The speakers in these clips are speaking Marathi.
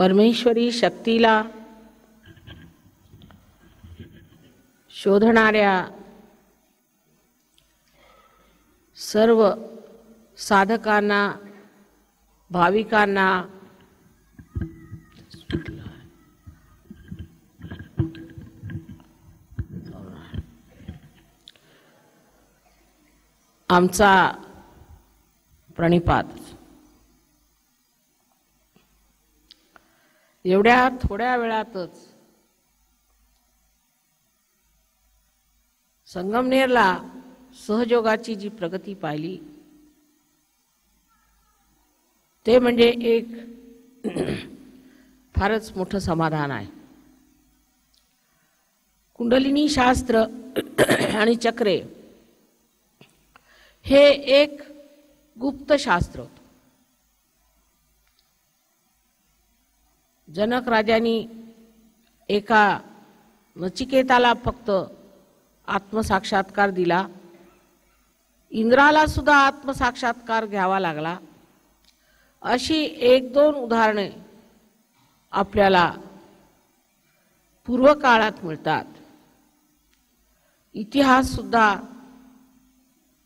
परमेश्वरी शक्तीला शोधणाऱ्या सर्व साधकांना, भाविकांना आमचा प्रणिपात. एवढ्या थोड्या वेळातच संगमनेरला सहयोगाची जी प्रगती पाहिली ते म्हणजे एक फारच मोठं समाधान आहे. कुंडलिनी शास्त्र आणि चक्रे हे एक गुप्त शास्त्र होतं. जनक राजांनी एका नचिकेताला फक्त आत्मसाक्षात्कार दिला, इंद्राला सुद्धा आत्मसाक्षात्कार घ्यावा लागला. अशी एक दोन उदाहरणे आपल्याला पूर्वकाळात मिळतात. इतिहास सुद्धा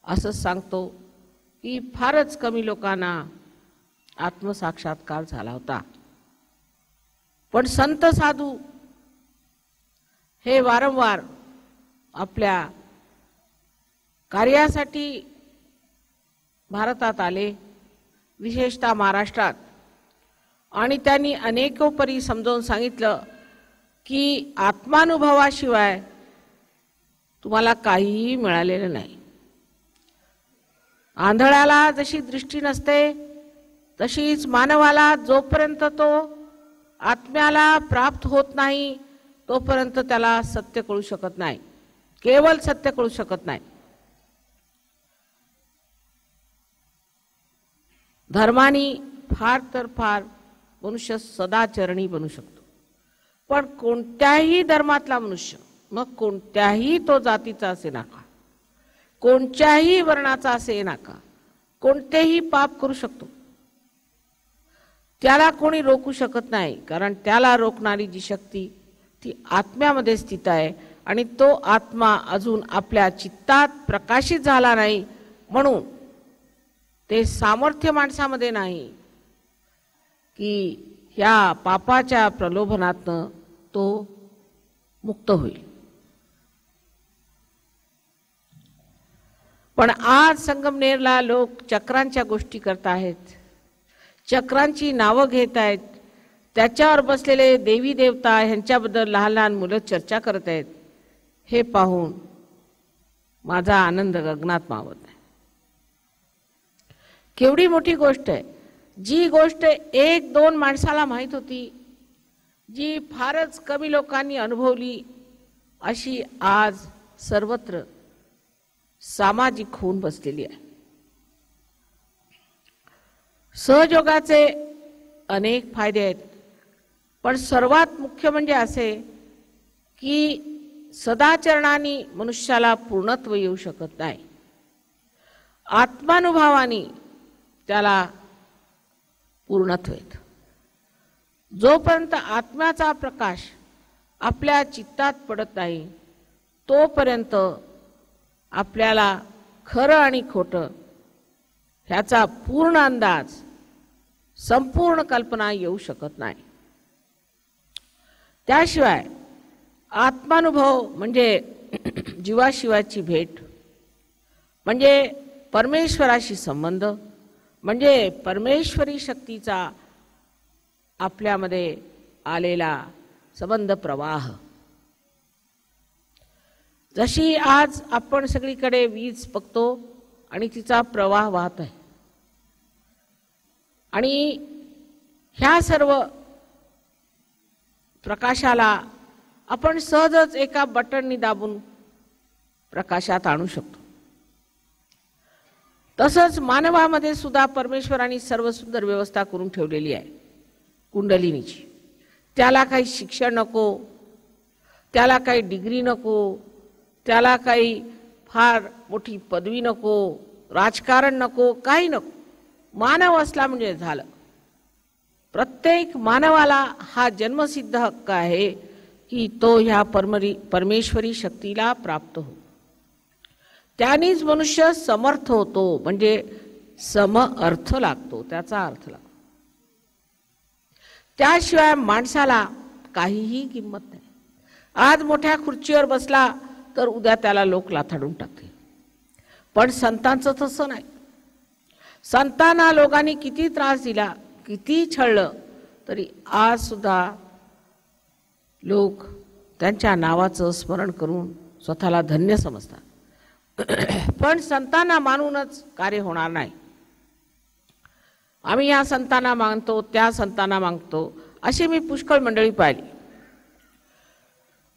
असं सांगतो की फारच कमी लोकांना आत्मसाक्षात्कार झाला होता. पण संत साधू हे वारंवार आपल्या कार्यासाठी भारतात आले, विशेषतः महाराष्ट्रात, आणि त्यांनी अनेकोपरी समजावून सांगितलं की आत्मानुभवाशिवाय तुम्हाला काहीही मिळालेलं नाही. आंधळ्याला जशी दृष्टी नसते तशीच मानवाला जोपर्यंत तो आत्म्याला प्राप्त होत नाही तोपर्यंत त्याला सत्य कळू शकत नाही, केवळ सत्य कळू शकत नाही. धर्मानी फार तर फार मनुष्य सदाचरणी बनू शकतो, पण कोणत्याही धर्मातला मनुष्य, मग कोणत्याही तो जातीचा असे नाका, कोणत्याही वर्णाचा असे नाका, कोणतेही पाप करू शकतो. त्याला कोणी रोखू शकत नाही, कारण त्याला रोखणारी जी शक्ती ती आत्म्यामध्ये स्थित आहे आणि तो आत्मा अजून आपल्या चित्तात प्रकाशित झाला नाही, म्हणून ते सामर्थ्य माणसामध्ये नाही की ह्या पापाच्या प्रलोभनातनं तो मुक्त होईल. पण आज संगमनेरला लोक चक्रांच्या गोष्टी करत आहेत, चक्रांची नावं घेत आहेत, त्याच्यावर बसलेले देवी देवता ह्यांच्याबद्दल लहान लहान मुलं चर्चा करत आहेत. हे पाहून माझा आनंद गगनात मावत आहे. केवढी मोठी गोष्ट आहे. जी गोष्ट एक दोन माणसाला माहीत होती, जी फारच कमी लोकांनी अनुभवली, अशी आज सर्वत्र सामाजिक होऊन बसलेली आहे. सहयोगाचे अनेक फायदे आहेत, पण सर्वात मुख्य म्हणजे असे की सदाचरणाने मनुष्याला पूर्णत्व येऊ शकत नाही. आत्मानुभवाने त्याला पूर्णत्व येतं. जोपर्यंत आत्म्याचा प्रकाश आपल्या चित्तात पडत नाही तोपर्यंत आपल्याला खरं आणि खोटं ह्याचा पूर्ण अंदाज, संपूर्ण कल्पना येऊ शकत नाही. त्याशिवाय आत्मानुभव म्हणजे जीवाशिवाची भेट, म्हणजे परमेश्वराशी संबंध, म्हणजे परमेश्वरी शक्तीचा आपल्यामध्ये आलेला संबंध प्रवाह. जशी आज आपण सगळीकडे वीज बघतो आणि तिचा प्रवाह वाहत आहे, आणि ह्या सर्व प्रकाशाला आपण सहजच एका बटननी दाबून प्रकाशात आणू शकतो. तसंच मानवामध्ये सुद्धा परमेश्वराने सर्व सुंदर व्यवस्था करून ठेवलेली आहे कुंडलिनीची. त्याला काही शिक्षण नको, त्याला काही डिग्री नको, त्याला काही फार मोठी पदवी नको, राजकारण नको, काही नको. मानव असला म्हणजे झालं. प्रत्येक मानवाला हा जन्मसिद्ध हक्क आहे की तो ह्या परमेश्वरी शक्तीला प्राप्त हो. त्यानेच मनुष्य समर्थ होतो, म्हणजे सम अर्थ लागतो, त्याचा अर्थ लागतो. त्याशिवाय माणसाला काहीही किंमत नाही. आज मोठ्या खुर्चीवर बसला तर उद्या त्याला लोक लाथाडून टाकतील. पण संतांचं तसं नाही. संतांना लोकांनी किती त्रास दिला, किती छळलं, तरी आज सुद्धा लोक त्यांच्या नावाचं स्मरण करून स्वतःला धन्य समजतात. पण संतांना मानूनच कार्य होणार नाही. आम्ही या संतांना मानतो, त्या संतांना मागतो, अशी मी पुष्कळ मंडळी पाहिली.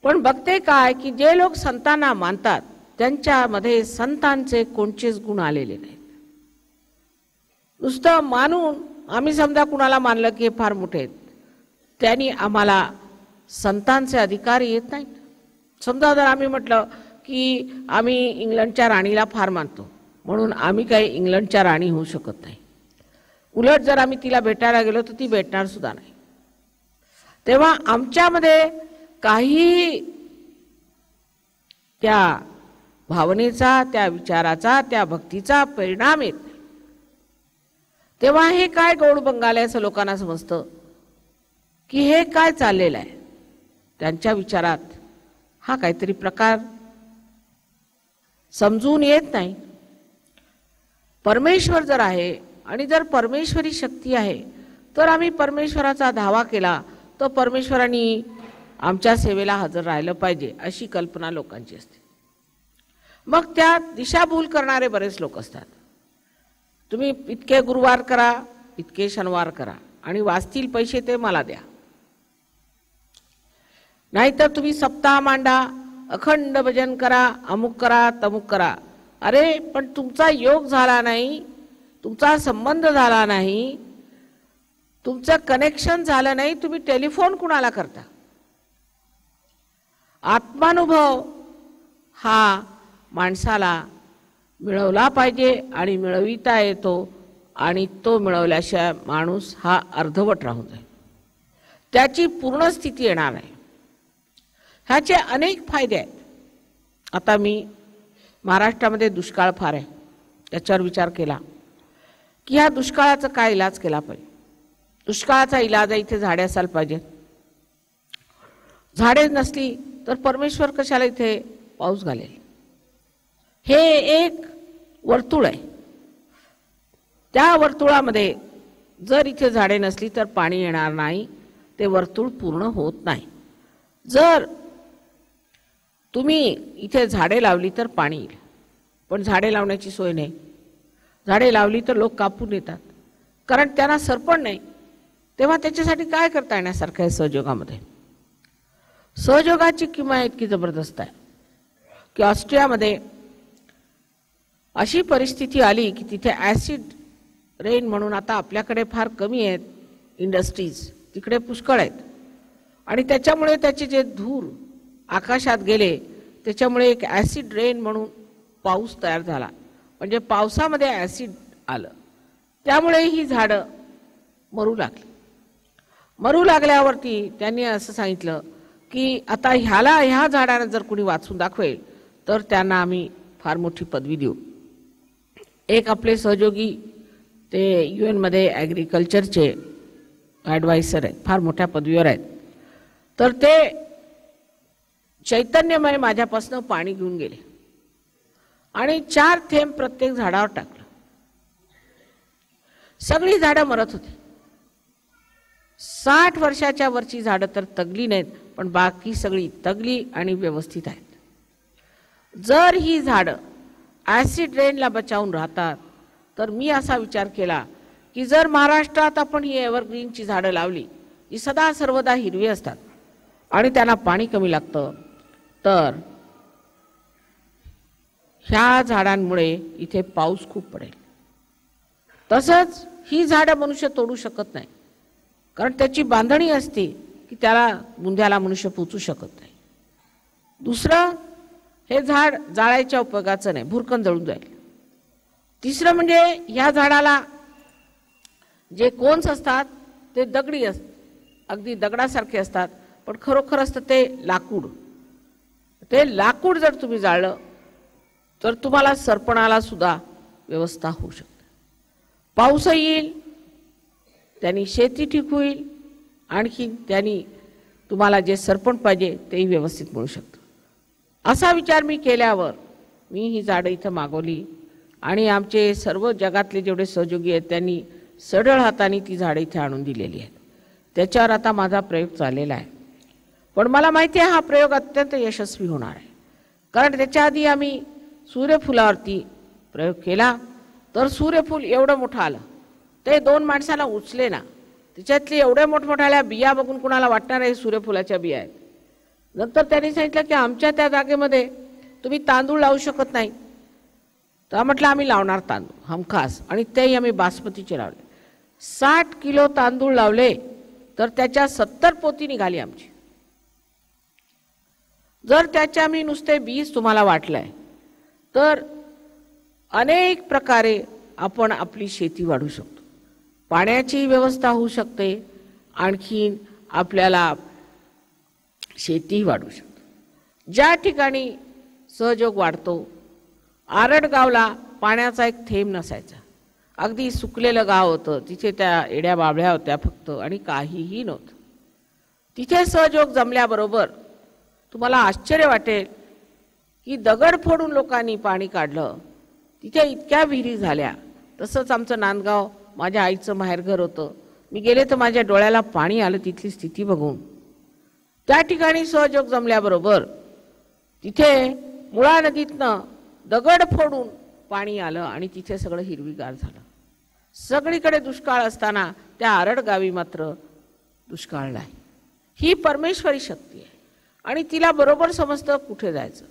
पण बघते काय की जे लोक संतांना मानतात त्यांच्यामध्ये संतांचे कोणतेच गुण आलेले नाहीत. नुसतं मानून आम्ही समजा कुणाला मानलं की हे फार मोठे आहेत, त्यांनी आम्हाला संतांचे अधिकार येत नाहीत. समजा जर आम्ही म्हटलं की आम्ही इंग्लंडच्या राणीला फार मानतो म्हणून आम्ही काही इंग्लंडच्या राणी होऊ शकत नाही, उलट जर आम्ही तिला भेटायला गेलो तर ती भेटणार सुद्धा नाही. तेव्हा आमच्यामध्ये काही त्या भावनेचा, त्या विचाराचा, त्या भक्तीचा परिणाम येत नाही. तेव्हा हे काय गौड बंगाल आहे असं लोकांना समजतं की हे काय चाललेलं आहे. त्यांच्या विचारात हा काहीतरी प्रकार समजून येत नाही. परमेश्वर जर आहे आणि जर परमेश्वरी शक्ती आहे तर आम्ही परमेश्वराचा धावा केला तर परमेश्वराने आमच्या सेवेला हजर राहिलं पाहिजे, अशी कल्पना लोकांची असते. मग त्यात दिशाभूल करणारे बरेच लोक असतात. तुम्ही इतके गुरुवार करा, इतके शनिवार करा आणि वाचतील पैसे ते मला द्या, नाहीतर तुम्ही सप्ताह मांडा, अखंड भजन करा, अमुक करा, तमुक करा. अरे पण तुमचा योग झाला नाही, तुमचा संबंध झाला नाही, तुमचं कनेक्शन झालं नाही, तुम्ही टेलिफोन कुणाला करता. आत्मानुभव हा माणसाला मिळवला पाहिजे आणि मिळविता येतो, आणि तो मिळवल्याशिवाय माणूस हा अर्धवट राहून जाईल, त्याची पूर्ण स्थिती येणार नाही. ह्याचे अनेक फायदे आहेत. आता मी महाराष्ट्रामध्ये दुष्काळ फार आहे, त्याच्यावर विचार केला की ह्या दुष्काळाचा काय इलाज केला पाहिजे. दुष्काळाचा इलाज आहे इथे झाडे असायला पाहिजे. झाडे नसली तर परमेश्वर कशाला इथे पाऊस घालेल. हे एक वर्तुळ आहे. त्या वर्तुळामध्ये जर इथे झाडे नसली तर पाणी येणार नाही, ते वर्तुळ पूर्ण होत नाही. जर तुम्ही इथे झाडे लावली तर पाणी येईल, पण झाडे लावण्याची सोय नाही. झाडे लावली तर लोक कापून येतात, कारण त्यांना सरपण नाही. तेव्हा त्याच्यासाठी काय करता येण्यासारखं आहे सहयोगामध्ये. सहयोगाची किंमत इतकी जबरदस्त आहे की ऑस्ट्रियामध्ये अशी परिस्थिती आली की तिथे ॲसिड रेन म्हणून, आता आपल्याकडे फार कमी आहेत इंडस्ट्रीज, तिकडे पुष्कळ आहेत, आणि त्याच्यामुळे त्याचे जे धूर आकाशात गेले त्याच्यामुळे एक ॲसिड रेन म्हणून पाऊस तयार झाला. म्हणजे पावसामध्ये ॲसिड आलं, त्यामुळे ही झाडं मरू लागली. मरू लागल्यावरती त्यांनी असं सांगितलं की आता ह्या झाडांना जर कुणी वाचून दाखवेल तर त्यांना आम्ही फार मोठी पदवी देऊ. एक आपले सहयोगी ते UN मध्ये ॲग्रिकल्चरचे ॲडवायझर आहेत, फार मोठ्या पदवीवर आहेत. तर ते चैतन्यमय माझ्यापासून पाणी घेऊन गेले आणि 4 थेंब प्रत्येक झाडावर टाकलं. सगळी झाडं मरत होती. 60 वर्षाच्या वरची झाडं तर तगली नाहीत, पण बाकी सगळी तगली आणि व्यवस्थित आहेत. जर ही झाडं ॲसिड रेनला बचावून राहतात तर मी असा विचार केला की जर महाराष्ट्रात आपण ही एव्हरग्रीनची झाडं लावली जी सदा सर्वदा हिरवी असतात आणि त्यांना पाणी कमी लागतं, तर ह्या झाडांमुळे इथे पाऊस खूप पडेल. तसंच ही झाडं मनुष्य तोडू शकत नाही, कारण त्याची बांधणी असते की त्याला बुंध्याला मनुष्य पोचू शकत नाही. दुसरं, हे झाड जाळायच्या उपयोगाचं नाही, भुरकन जळून जाईल. तिसरं म्हणजे ह्या झाडाला जे कोन्स असतात ते दगडी अगदी दगडासारखे असतात, पण खरोखर असतं ते लाकूड. ते लाकूड जर तुम्ही जाळलं तर तुम्हाला सरपणाला सुद्धा व्यवस्था होऊ शकते. पाऊस येईल, त्यांनी शेती ठीक होईल, आणखी त्यांनी तुम्हाला जे सरपण पाहिजे तेही व्यवस्थित मिळू शकतं. असा विचार मी केल्यावर मी ही झाडं इथं मागवली आणि आमचे सर्व जगातले जेवढे सहयोगी आहेत त्यांनी सढळ हाताने ती झाडं इथे आणून दिलेली आहेत. त्याच्यावर आता माझा प्रयोग चाललेला आहे. पण मला माहिती आहे हा प्रयोग अत्यंत यशस्वी होणार आहे. कारण त्याच्या आधी आम्ही सूर्यफुलावरती प्रयोग केला तर सूर्यफूल एवढं मोठं आलं, ते 2 माणसाला उचले ना. त्याच्यातली एवढ्या मोठमोठ्या बिया बघून कुणाला वाटणार आहे सूर्यफुलाच्या बिया आहेत. नंतर त्यांनी सांगितलं की आमच्या त्या जागेमध्ये तुम्ही तांदूळ लावू शकत नाही. तर म्हटलं आम्ही लावणार तांदूळ हमखास, आणि तेही आम्ही बासमतीचे लावले. 60 किलो तांदूळ लावले तर त्याच्या 70 पोती निघाली आमची. जर त्याच्या मी नुसते बीज तुम्हाला वाटलंय तर अनेक प्रकारे आपण आपली शेती वाढवू शकतो. पाण्याची व्यवस्था होऊ शकते, आणखीन आपल्याला शेती वाढवू शकतो. ज्या ठिकाणी सहयोग वाढतो, आरडगावला पाण्याचा एक थेंब नसायचा, अगदी सुकलेलं गाव होतं. तिथे त्या एड्या बाबळ्या होत्या फक्त आणि काहीही नव्हतं. तिथे सहयोग जमल्याबरोबर तुम्हाला आश्चर्य वाटेल की दगड फोडून लोकांनी पाणी काढलं. तिथे इतक्या विहिरी झाल्या. तसंच आमचं नांदगाव माझ्या आईचं माहेरघर होतं. मी गेले तर माझ्या डोळ्याला पाणी आलं तिथली स्थिती बघून. त्या ठिकाणी सहयोग जमल्याबरोबर तिथे मुळा नदीतनं दगड फोडून पाणी आलं आणि तिथे सगळं हिरवीगार झालं. सगळीकडे दुष्काळ असताना त्या आरडगावी मात्र दुष्काळ नाही. ही परमेश्वरी शक्ती आहे आणि तिला बरोबर समजतं कुठे जायचं.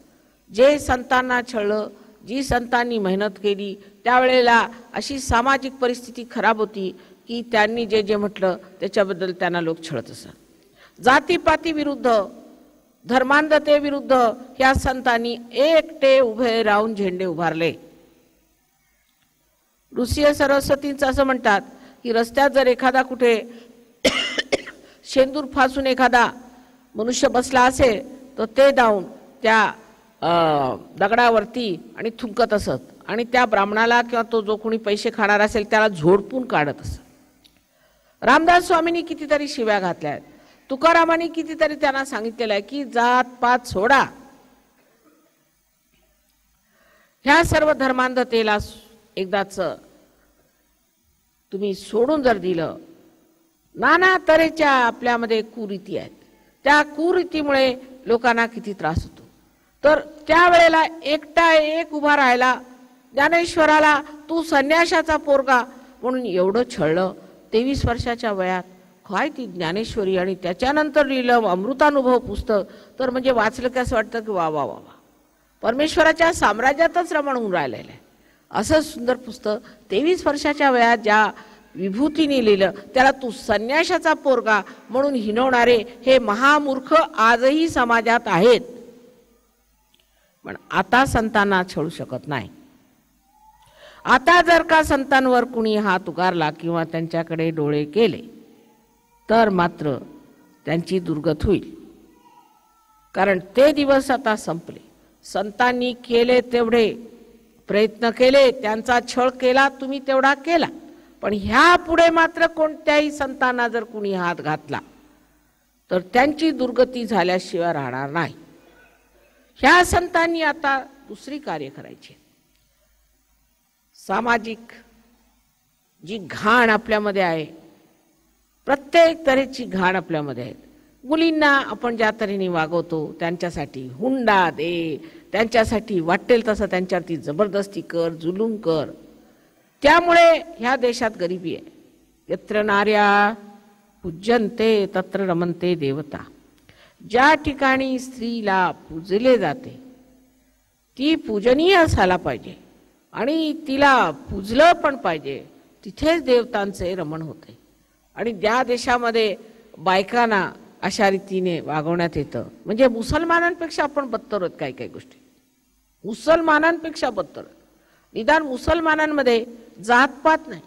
जे संतांना छळलं, जी संतांनी मेहनत केली, त्यावेळेला अशी सामाजिक परिस्थिती खराब होती की त्यांनी जे जे म्हटलं त्याच्याबद्दल त्यांना लोक छळत असत. जातीपाती विरुद्ध, धर्मांधते विरुद्ध या संतांनी एकटे उभे राहून झेंडे उभारले. ऋषी सरस्वतींचं असं म्हणतात की रस्त्यात जर एखादा कुठे शेंदूर फासून एखादा मनुष्य बसला असेल तर ते जाऊन त्या दगडावरती आणि थुंकत असत आणि त्या ब्राह्मणाला किंवा तो जो कोणी पैसे खाणार असेल त्याला झोडपून काढत असत. रामदास स्वामींनी कितीतरी शिव्या घातल्या आहेत. तुकारामांनी कितीतरी त्यांना सांगितलेलं आहे की जात पात सोडा. ह्या सर्व धर्मांधतेला एकदाच तुम्ही सोडून जर दिलं, नाना तऱ्हेच्या आपल्यामध्ये कुरीती आहेत, त्या कुरीतीमुळे लोकांना किती त्रास होतो. तर त्यावेळेला एकटा एक उभा राहिला. ज्ञानेश्वराला तू संन्याशाचा पोरगा म्हणून एवढं छळलं. 23 वर्षाच्या वयात काय ती ज्ञानेश्वरी, आणि त्याच्यानंतर लिहिलं अमृतानुभव पुस्तक. तर म्हणजे वाचलं की असं वाटतं की वा वा वा वा, परमेश्वराच्या साम्राज्यातच रमण होऊन राहिलेलं आहे. असं सुंदर पुस्तक 23 वर्षाच्या वयात ज्या विभूतीने लिहिलं, त्याला तू संन्याशाचा पोरगा म्हणून हिणवणारे हे महामूर्ख आजही समाजात आहेत. पण आता संतांना छळू शकत नाही. आता जर का संतांवर कुणी हात उगारला किंवा त्यांच्याकडे डोळे केले तर मात्र त्यांची दुर्गत होईल. कारण ते दिवस आता संपले. संतांनी केले तेवढे प्रयत्न केले, त्यांचा छळ केला, तुम्ही तेवढा केला. पण ह्या पुढे मात्र कोणत्याही संतांना जर कुणी हात घातला तर त्यांची दुर्गती झाल्याशिवाय राहणार नाही. ह्या संतांनी आता दुसरी कार्य करायची. सामाजिक जी घाण आपल्यामध्ये आहे, प्रत्येक तऱ्हेची घाण आपल्यामध्ये आहे. मुलींना आपण ज्या तऱ्हेने वागवतो, त्यांच्यासाठी हुंडा दे, त्यांच्यासाठी वाटेल तसं त्यांच्यावरती जबरदस्ती कर, जुलूम कर. त्यामुळे ह्या देशात गरिबी आहे. यत्र नार्या पूज्यन्ते तत्र रमन्ते देवता. ज्या ठिकाणी स्त्रीला पूजले जाते ती पूजनीय असायला पाहिजे आणि तिला पूजलं पण पाहिजे, तिथेच देवतांचे रमण होते. आणि ज्या देशामध्ये बायकांना अशा रीतीने वागवण्यात येतं, म्हणजे मुसलमानांपेक्षा आपण बत्तर आहोत. काही काही गोष्टी मुसलमानांपेक्षा बत्तर. निदान मुसलमानांमध्ये जातपात नाही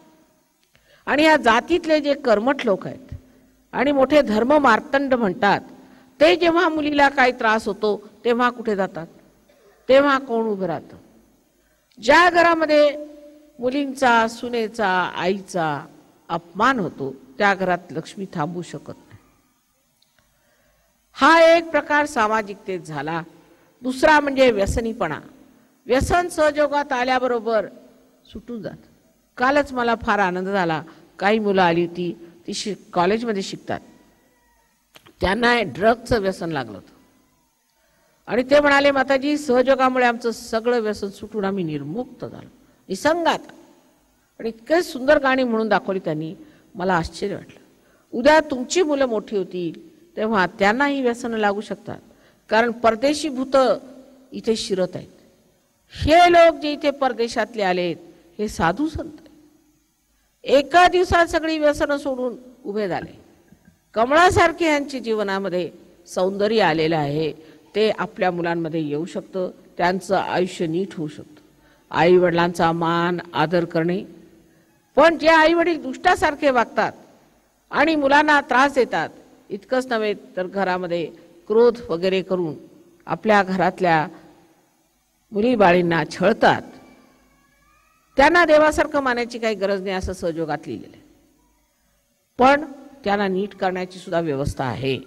आणि या जातीतले जे कर्मठ लोक आहेत आणि मोठे धर्म मार्तंड म्हणतात, ते जेव्हा मुलीला काही त्रास होतो तेव्हा कुठे जातात? तेव्हा कोण उभं राहतं? ज्या घरामध्ये मुलींचा, सुनेचा, आईचा अपमान होतो त्या घरात लक्ष्मी थांबू शकत नाही. हा एक प्रकार सामाजिकतेत झाला. दुसरा म्हणजे व्यसनीपणा. व्यसन सहयोगात आल्याबरोबर सुटून जात. कालच मला फार आनंद झाला. काही मुलं आली होती, ती कॉलेजमध्ये शिकतात, त्यांना ड्रगचं व्यसन लागलं होतं आणि ते म्हणाले, माताजी सहयोगामुळे आमचं सगळं व्यसन सुटून आम्ही निर्मुक्त झालो, निसंगात. आणि इतके सुंदर गाणी म्हणून दाखवली त्यांनी, मला आश्चर्य वाटलं. उद्या तुमची मुलं मोठी होतील तेव्हा त्यांनाही व्यसन लागू शकतात, कारण परदेशी भूत इथे शिरत आहेत. हे लोक जे इथे परदेशातले आलेत हे साधू संत एका दिवसात सगळी व्यसनं सोडून उभे झाले. कमळासारखे यांच्या जीवनामध्ये सौंदर्य आलेलं आहे, ते आपल्या मुलांमध्ये येऊ शकतं, त्यांचं आयुष्य नीट होऊ शकतं. आई वडिलांचा मान आदर करणे. पण जे आई वडील दुष्टासारखे वागतात आणि मुलांना त्रास देतात, इतकंच नव्हे तर घरामध्ये क्रोध वगैरे करून आपल्या घरातल्या मुलीबाळींना छळतात, त्यांना देवासारखं मानायची काही गरज नाही असं सहयोगात लिहिलेलं आहे. पण त्यांना नीट करण्याची सुद्धा व्यवस्था आहे.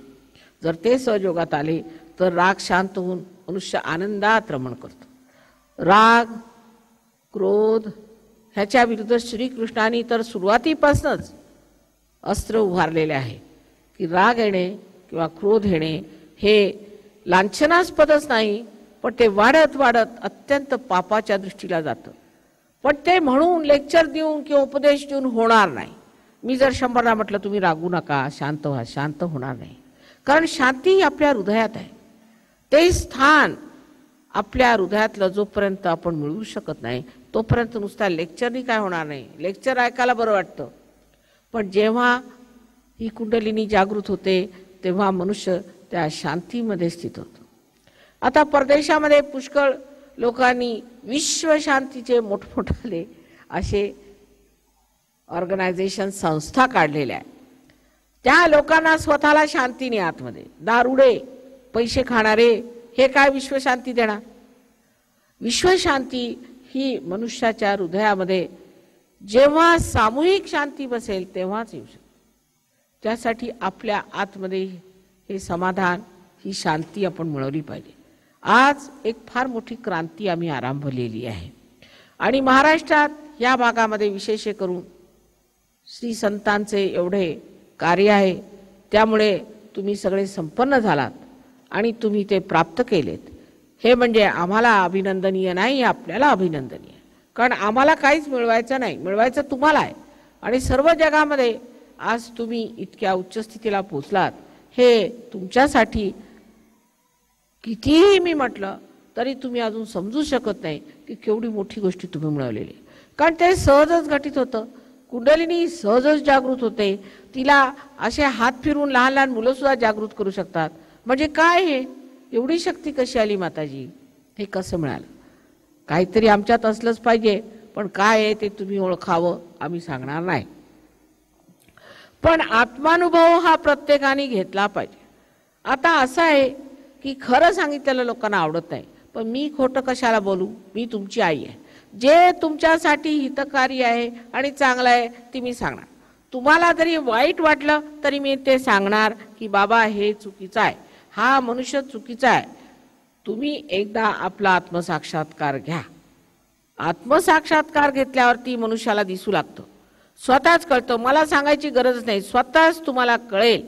जर ते सहयोगात आले तर राग शांत होऊन मनुष्य आनंदात रमण करतो. राग, क्रोध ह्याच्या विरुद्ध श्रीकृष्णाने तर सुरुवातीपासूनच अस्त्र उभारलेले आहे की राग येणे किंवा क्रोध येणे हे लांछनास्पदच नाही, पण ते वाढत वाढत अत्यंत पापाच्या दृष्टीला जातं. पण ते म्हणून लेक्चर देऊन किंवा उपदेश देऊन होणार नाही. मी जर 100ला म्हटलं तुम्ही रागू नका, शांत व्हा, शांत होणार नाही. कारण शांती आपल्या हृदयात आहे. ते स्थान आपल्या हृदयातलं जोपर्यंत आपण मिळवू शकत नाही तोपर्यंत नुसता लेक्चरनी काय होणार नाही. लेक्चर ऐकायला बरं वाटतं, पण जेव्हा ही कुंडलिनी जागृत होते तेव्हा मनुष्य त्या शांतीमध्ये स्थित होतो. आता परदेशामध्ये पुष्कळ लोकांनी विश्व शांतीचे मोठमोठाले असे ऑर्गनायझेशन, संस्था काढलेल्या आहेत. त्या लोकांना स्वतःला शांती नाही आतमध्ये. दारुडे, पैसे खाणारे हे काय विश्वशांती देणार? विश्वशांती ही मनुष्याच्या हृदयामध्ये जेव्हा सामूहिक शांती बसेल तेव्हाच येऊ शकते. त्यासाठी आपल्या आतमध्ये हे समाधान, ही शांती आपण मिळवली पाहिजे. आज एक फार मोठी क्रांती आम्ही आरंभलेली आहे आणि महाराष्ट्रात या भागामध्ये विशेष करून श्री संतांचे एवढे कार्य आहे, त्यामुळे तुम्ही सगळे संपन्न झालात आणि तुम्ही ते प्राप्त केलेत. हे म्हणजे आम्हाला अभिनंदनीय नाही, आपल्याला अभिनंदनीय. कारण आम्हाला काहीच मिळवायचं नाही, मिळवायचं तुम्हाला आहे. आणि सर्व जगामध्ये आज तुम्ही इतक्या उच्च स्थितीला पोहोचलात, हे तुमच्यासाठी कितीही मी म्हटलं तरी तुम्ही अजून समजू शकत नाही की केवढी मोठी गोष्टी तुम्ही मिळवलेली. कारण ते सहजच घटित होतं. कुंडलिनी सहजच जागृत होते. तिला असे हात फिरून लहान लहान मुलं सुद्धा जागृत करू शकतात. म्हणजे काय हे एवढी शक्ती कशी आली माताजी? हे कसं मिळालं? काहीतरी आमच्यात असलंच पाहिजे, पण काय आहे ते तुम्ही ओळखावं, आम्ही सांगणार नाही. पण आत्मानुभव हा प्रत्येकाने घेतला पाहिजे. आता असं आहे की खरं सांगितलेलं लोकांना आवडत नाही, पण मी खोटं कशाला बोलू? मी तुमची आई आहे. जे तुमच्यासाठी हितकारी आहे आणि चांगलं आहे ते मी सांगणार. तुम्हाला जरी वाईट वाटलं तरी मी ते सांगणार की बाबा हे चुकीचं आहे, हा मनुष्य चुकीचा आहे. तुम्ही एकदा आपला आत्मसाक्षात्कार घ्या. आत्मसाक्षात्कार घेतल्यावरती मनुष्याला दिसू लागतं, स्वतःच कळतं. मला सांगायची गरज नाही, स्वतःच तुम्हाला कळेल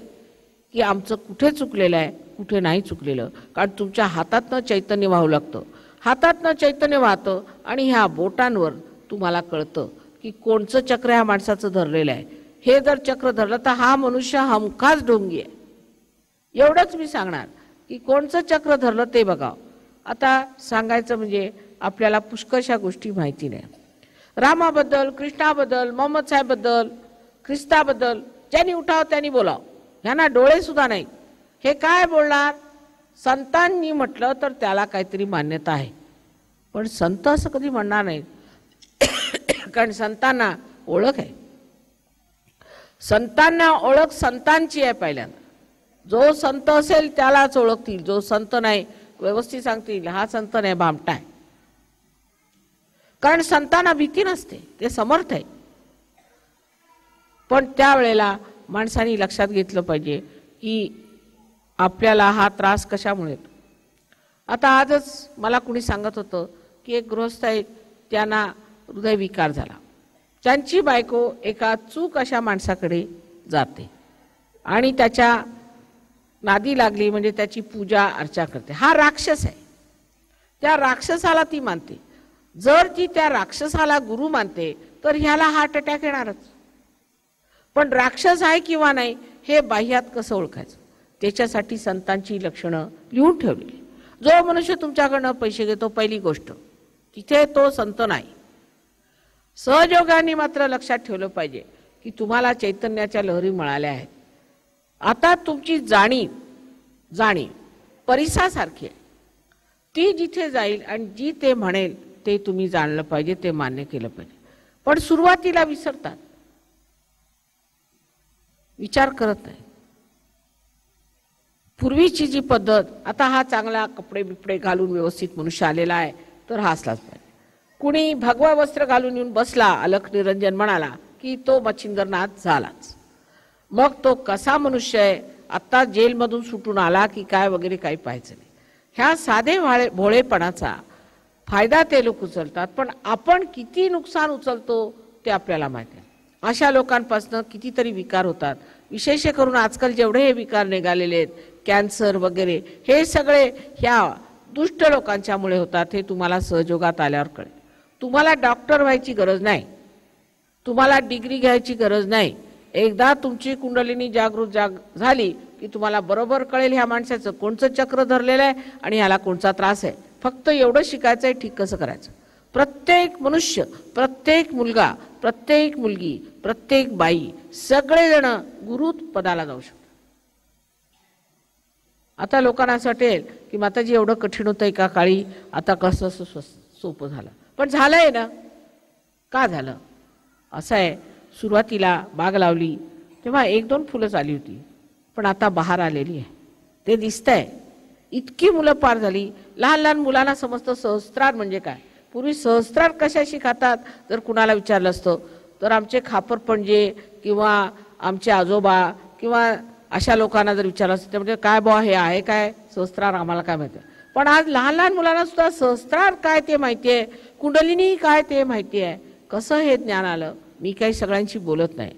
की आमचं कुठे चुकलेलं आहे, कुठे नाही चुकलेलं. कारण तुमच्या हातातनं चैतन्य वाहू लागतं. हातातनं चैतन्य वाहतं आणि ह्या बोटांवर तुम्हाला कळतं की कोणचं चक्र ह्या माणसाचं धरलेलं आहे. हे जर चक्र धरलं तर हा मनुष्य हमखास ढोंगी आहे. एवढंच मी सांगणार की कोणचं चक्र धरलं ते बघावं. आता सांगायचं म्हणजे आपल्याला पुष्कळशा गोष्टी माहिती नाही. रामाबद्दल, कृष्णाबद्दल, मोहम्मद साहेबबद्दल, ख्रिस्ताबद्दल ज्यांनी उठाव त्यांनी बोलाव. ह्यांना डोळे सुद्धा नाही. हे काय बोलणार? संतांनी म्हटलं तर त्याला काहीतरी मान्यता आहे, पण संत असं कधी म्हणणार नाहीत कारण संतांना ओळख आहे. संतांना ओळख संतांची आहे पहिल्यांदा. जो संत असेल त्यालाच ओळखतील, जो संत नाही व्यवस्थित सांगतील हा संत नाही भामटा आहे. कारण संतांना भीती नसते, ते समर्थ आहे. पण त्यावेळेला माणसांनी लक्षात घेतलं पाहिजे की आपल्याला हा त्रास कशामुळे येतो. आता आजच मला कुणी सांगत होतं की एक गृहस्थ आहेत, त्यांना हृदयविकार झाला. त्यांची बायको एका चूक अशा माणसाकडे जाते आणि त्याच्या नादी लागली, म्हणजे त्याची पूजा अर्चा करते. हा राक्षस आहे. त्या राक्षसाला ती मानते. जर ती त्या राक्षसाला गुरु मानते तर ह्याला हार्ट अटॅक येणारच. पण राक्षस आहे किंवा नाही हे बाह्यात कसं ओळखायचं, त्याच्यासाठी संतांची लक्षणं लिहून ठेवली. जो मनुष्य तुमच्याकडनं पैसे घेतो, पहिली गोष्ट तिथे तो संत नाही. सहयोगाने मात्र लक्षात ठेवलं पाहिजे की तुम्हाला चैतन्याच्या लहरी मिळाल्या आहेत. आता तुमची जाणीव परिसासारखी आहे. ती जिथे जाईल आणि जी ते म्हणेल ते तुम्ही जाणलं पाहिजे, ते मान्य केलं पाहिजे. पण सुरुवातीला विसरतात, विचार करत नाही. पूर्वीची जी पद्धत, आता हा चांगला कपडे बिपडे घालून व्यवस्थित मनुष्य आलेला आहे तर हा असलाच पाहिजे. कुणी भगवा वस्त्र घालून येऊन बसला, अलख निरंजन म्हणाला की तो मच्छिंद्रनाथ झालाच. मग तो कसा मनुष्य आहे, आता जेलमधून सुटून आला की काय वगैरे काही पाहायचं नाही. ह्या साधे भोळेपणाचा फायदा ते लोक उचलतात, पण आपण किती नुकसान उचलतो ते आपल्याला माहिती आहे. अशा लोकांपासून कितीतरी विकार होतात. विशेष करून आजकाल जेवढे हे विकार निघालेले आहेत, कॅन्सर वगैरे, हे सगळे ह्या दुष्ट लोकांच्यामुळे होतात. हे तुम्हाला सहयोगात आल्यावर कळेल. तुम्हाला डॉक्टर व्हायची गरज नाही, तुम्हाला डिग्री घ्यायची गरज नाही. एकदा तुमची कुंडलिनी जागृत झाली की तुम्हाला बरोबर कळेल ह्या माणसाचं कोणचं चक्र धरलेलं आहे आणि ह्याला कोणचा त्रास आहे. फक्त एवढं शिकायचं आहे, ठीक कसं करायचं. प्रत्येक मनुष्य, प्रत्येक मुलगा, प्रत्येक मुलगी, प्रत्येक बाई, सगळेजण गुरु पदाला जाऊ शकतात. आता लोकांना असं वाटेल की माताजी एवढं कठीण होतं एका काळी, आता कसं सोपं झालं. पण झालंय ना. का झालं असं आहे, सुरुवातीला बाग लावली तेव्हा 1-2 फुलंच आली होती, पण आता बहार आलेली आहे, ते दिसतंय. इतकी मुलं पार झाली. लहान लहान मुलांना समजतं सहस्त्रार म्हणजे काय. पूर्वी सहस्त्रार कशाशी खातात जर कुणाला विचारलं असतं तर आमचे खापरपणजे किंवा आमचे आजोबा किंवा अशा लोकांना जर विचारलं असतं म्हणजे काय बुवा हे आहे काय सहस्त्रार, आम्हाला काय माहिती. पण आज लहान लहान मुलांना सुद्धा सहस्त्रार काय ते माहिती आहे, कुंडलिनी काय ते माहिती आहे. कसं हे ज्ञान आलं. मी काही सगळ्यांशी बोलत नाही,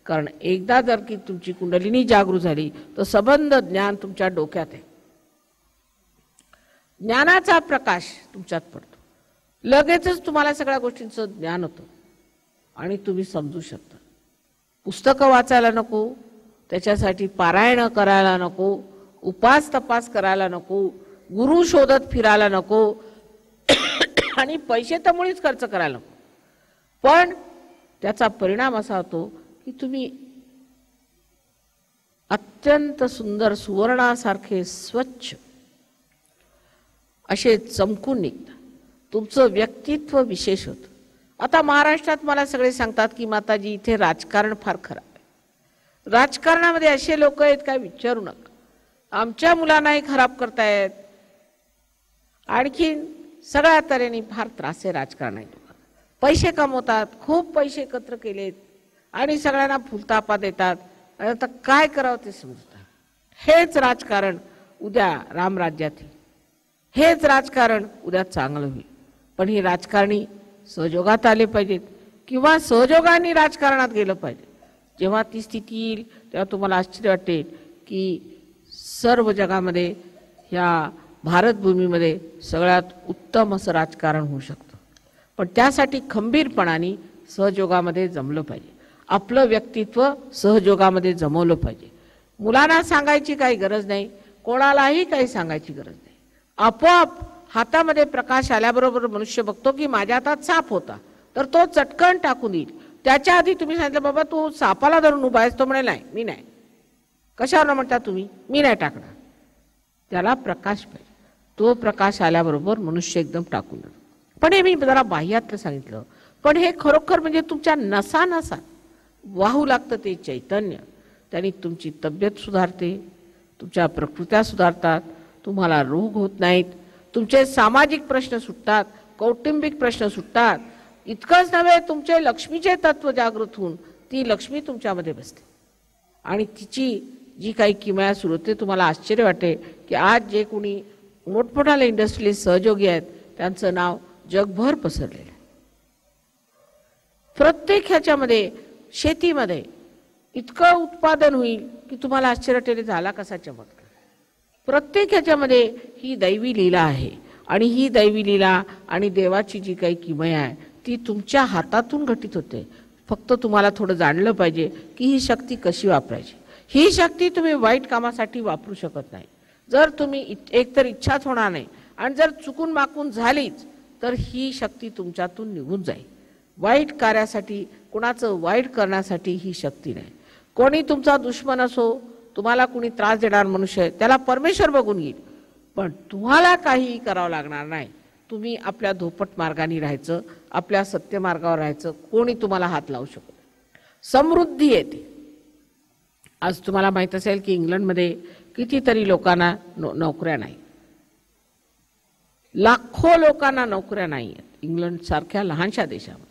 कारण एकदा जर की तुमची कुंडलिनी जागृत झाली तर संबंध ज्ञान तुमच्या डोक्यात आहे. ज्ञानाचा प्रकाश तुमच्यात पडतो, लगेचच तुम्हाला सगळ्या गोष्टींचं ज्ञान होतं आणि तुम्ही समजू शकता. पुस्तकं वाचायला नको, त्याच्यासाठी पारायण करायला नको, उपास तपास करायला नको, गुरु शोधत फिरायला नको आणि पैसे तर मुळीच खर्च करायला नको. पण त्याचा परिणाम असा होतो की तुम्ही अत्यंत सुंदर सुवर्णासारखे स्वच्छ असे चमकून निघता. तुमचं व्यक्तित्व विशेष होतं. आता महाराष्ट्रात मला सगळे सांगतात की माताजी इथे राजकारण फार खराब आहे. राजकारणामध्ये असे लोक आहेत काय विचारू नका. आमच्या मुलांनाही खराब करतायत. आणखीन सगळ्या तऱ्हेने फार त्रास आहे राजकारणात. पैसे कमवतात, खूप पैसे एकत्र केलेत आणि सगळ्यांना फुलतापा देतात. आता काय करावं ते समजतात. हेच राजकारण उद्या रामराज्यात येईल, हेच राजकारण उद्या चांगलं होईल. पण हे राजकारणी सहयोगात आले पाहिजेत किंवा सहयोगाने राजकारणात गेलं पाहिजे. जेव्हा ती स्थिती येईल तेव्हा तुम्हाला आश्चर्य वाटेल की सर्व जगामध्ये ह्या भारतभूमीमध्ये सगळ्यात उत्तम असं राजकारण होऊ शकतं. पण त्यासाठी खंबीरपणाने सहयोगामध्ये जमलं पाहिजे. आपलं व्यक्तित्व सहयोगामध्ये जमवलं पाहिजे. मुलांना सांगायची काही गरज नाही, कोणालाही काही सांगायची गरज नाही. आपोआप हातामध्ये प्रकाश आल्याबरोबर मनुष्य बघतो की माझ्या हातात साप होता तर तो चटकन टाकून देईल. त्याच्या आधी तुम्ही सांगितलं बाबा तू सापाला धरून उभा आहेस, तो म्हणे नाही मी नाही. कशावर म्हणता तुम्ही, मी नाही टाकणार. त्याला प्रकाश पाहिजे. तो प्रकाश आल्याबरोबर मनुष्य एकदम टाकून देतो. पण हे मी जरा बाह्यातलं सांगितलं, पण हे खरोखर म्हणजे तुमच्या नसा वाहू लागतं ते चैतन्य. त्यांनी तुमची तब्येत सुधारते, तुमच्या प्रकृत्या सुधारतात, तुम्हाला रोग होत नाहीत, तुमचे सामाजिक प्रश्न सुटतात, कौटुंबिक प्रश्न सुटतात. इतकंच नव्हे, तुमचे लक्ष्मीचे तत्व जागृत होऊन ती लक्ष्मी तुमच्यामध्ये बसते आणि तिची जी काही किमया सुरू होते. तुम्हाला आश्चर्य वाटे की आज जे कोणी मोठमोठाले इंडस्ट्रियलिस्ट सहयोगी आहेत त्यांचं नाव जगभर पसरलेलं आहे. प्रत्येक ह्याच्यामध्ये शेतीमध्ये इतकं उत्पादन होईल की तुम्हाला आश्चर्य वाटेल झाला कसा चमत्कार. प्रत्येक ह्याच्यामध्ये ही दैवी लीला आहे आणि ही दैवी लीला आणि देवाची जी काही किमया आहे ती तुमच्या हातातून घटित होते. फक्त तुम्हाला थोडं जाणलं पाहिजे की ही शक्ती कशी वापरायची. ही शक्ती तुम्ही वाईट कामासाठी वापरू शकत नाही. जर तुम्ही एकतर इच्छाच होणार नाही आणि जर चुकून माकून झालीच तर ही शक्ती तुमच्यातून निघून जाईल. वाईट कार्यासाठी, कुणाचं वाईट करण्यासाठी ही शक्ती नाही. कोणी तुमचा दुश्मन असो, तुम्हाला कुणी त्रास देणार मनुष्य आहे, त्याला परमेश्वर बघून घेईल, पण तुम्हाला काहीही करावं लागणार नाही. तुम्ही आपल्या धोपट मार्गाने राहायचं, आपल्या सत्य मार्गावर राहायचं, कोणी तुम्हाला हात लावू शकत नाही. समृद्धी येते. आज तुम्हाला माहित असेल की इंग्लंडमध्ये कितीतरी लोकांना नोकऱ्या नाही, लाखो लोकांना नोकऱ्या नाही आहेत इंग्लंड सारख्या लहानशा देशामध्ये.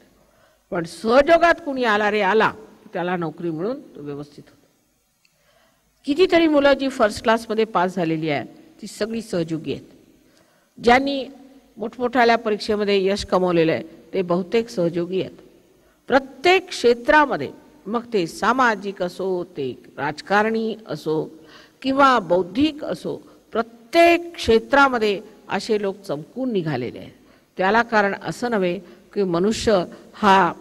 पण सहयोगात कुणी आला रे आला त्याला नोकरी मिळून तो व्यवस्थित होतो. कितीतरी मुलं जी फर्स्ट क्लासमध्ये पास झालेली आहेत ती सगळी सहयोगी आहेत. ज्यांनी मोठमोठ्या परीक्षेमध्ये यश कमवलेलं आहे ते बहुतेक सहयोगी आहेत. प्रत्येक क्षेत्रामध्ये, मग ते सामाजिक असो, ते राजकारणी असो किंवा बौद्धिक असो, प्रत्येक क्षेत्रामध्ये असे लोक चमकून निघालेले आहेत. त्याला कारण असं नव्हे की मनुष्य हा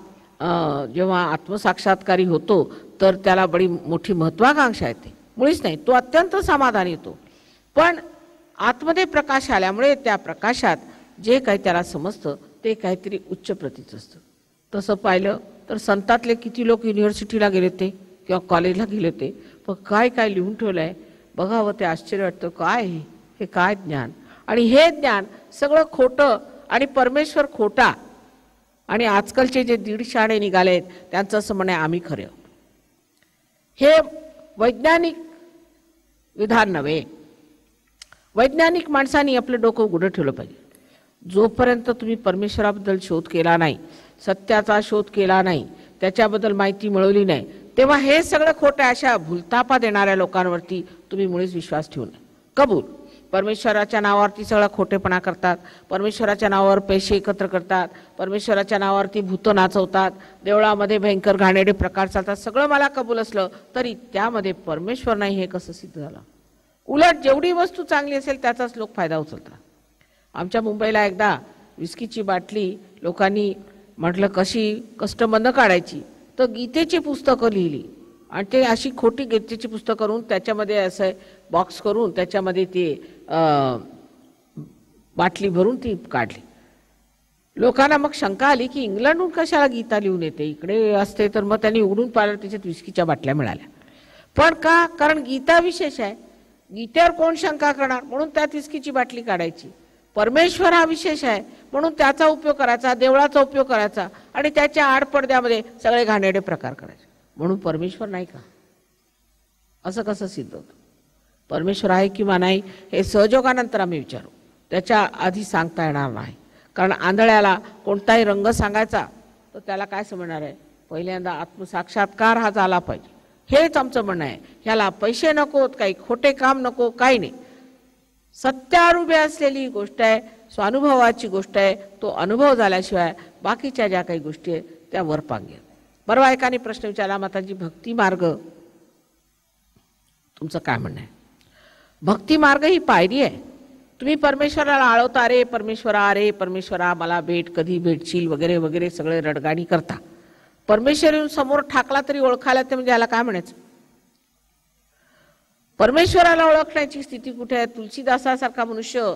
जेव्हा आत्मसाक्षात्कारी होतो तर त्याला बडी मोठी महत्वाकांक्षा येते, मुळीच नाही. तो अत्यंत समाधानी होतो. पण आतमध्ये प्रकाश आल्यामुळे त्या प्रकाशात जे काही त्याला समजतं ते काहीतरी उच्च प्रतीचं असतं. तसं पाहिलं तर संतातले किती लोक युनिव्हर्सिटीला गेले होते किंवा कॉलेजला गेले होते, पण काय काय लिहून ठेवलं आहे बघावं ते आश्चर्य वाटतं. काय हे काय ज्ञान, आणि हे ज्ञान सगळं खोटं आणि परमेश्वर खोटा. आणि आजकालचे जे दीड शाणे निघाले आहेत त्यांचं असं म्हणे आम्ही खरे आहोत. हे वैज्ञानिक विधान नव्हे. वैज्ञानिक माणसांनी आपलं डोकं उघडं ठेवलं पाहिजे. जोपर्यंत तुम्ही परमेश्वराबद्दल शोध केला नाही, सत्याचा शोध केला नाही, त्याच्याबद्दल माहिती मिळवली नाही, तेव्हा हे सगळं खोटं अशा भूलतापा देणाऱ्या लोकांवरती तुम्ही मुळीच विश्वास ठेवू नये. कबूल. परमेश्वराच्या नावावरती सगळा खोटेपणा करतात, परमेश्वराच्या नावावर पैसे एकत्र करतात, परमेश्वराच्या नावावरती भूत नाचवतात, देवळामध्ये भयंकर घाणेरडे प्रकार चालतात. सगळं मला कबूल असलं तरी त्यामध्ये परमेश्वर नाही हे कसं सिद्ध झालं. उलट जेवढी वस्तू चांगली असेल त्याचाच लोक फायदा उचलतात. आमच्या मुंबईला एकदा विस्कीची बाटली लोकांनी म्हटलं कशी कस्टमरनं काढायची, तर गीतेची पुस्तकं लिहिली आणि ते अशी खोटी गीतेची पुस्तकं करून त्याच्यामध्ये असं बॉक्स करून त्याच्यामध्ये ते बाटली भरून ती काढली. लोकांना मग शंका आली की इंग्लंडहून कशाला गीता लिहून येते, इकडे असते तर मग त्यांनी उघडून पाहिलं त्याच्यात विस्कीच्या बाटल्या मिळाल्या. पण का? कारण गीता विशेष आहे, गीतेवर कोण शंका करणार म्हणून त्यात विस्कीची बाटली काढायची. परमेश्वर हा विशेष आहे म्हणून त्याचा उपयोग करायचा, देवळाचा उपयोग करायचा आणि त्याच्या आडपडद्यामध्ये सगळे घाणेरडे प्रकार करायचे. म्हणून परमेश्वर नाही का? असं कसं सिद्ध होतं? परमेश्वर आहे किंवा नाही हे सहयोगानंतर आम्ही विचारू, त्याच्या आधी सांगता येणार नाही. कारण आंधळ्याला कोणताही रंग सांगायचा तर त्याला काय समजणार आहे? पहिल्यांदा आत्मसाक्षात्कार हा झाला पाहिजे, हेच आमचं म्हणणं आहे. ह्याला पैसे नकोत, काही खोटे काम नको, काही नाही. सत्यावर उभे असलेली गोष्ट आहे, स्वानुभवाची गोष्ट आहे. तो अनुभव झाल्याशिवाय बाकीच्या ज्या काही गोष्टी आहेत त्या वरपांगे. बरोबर. एकाने प्रश्न विचारला, माताजी भक्ती मार्ग तुमचं काय म्हणणं आहे? भक्ती मार्ग ही पायरी आहे. तुम्ही परमेश्वराला आळवता, अरे परमेश्वरा, अरे परमेश्वरा मला भेट, कधी भेटशील वगैरे वगैरे सगळे रडगाणी करता. परमेश्वर येऊन समोर ठाकला तरी ओळखायला ते म्हणजे याला काय म्हणायचं? परमेश्वराला ओळखण्याची स्थिती कुठे आहे? तुलसीदासासारखा मनुष्य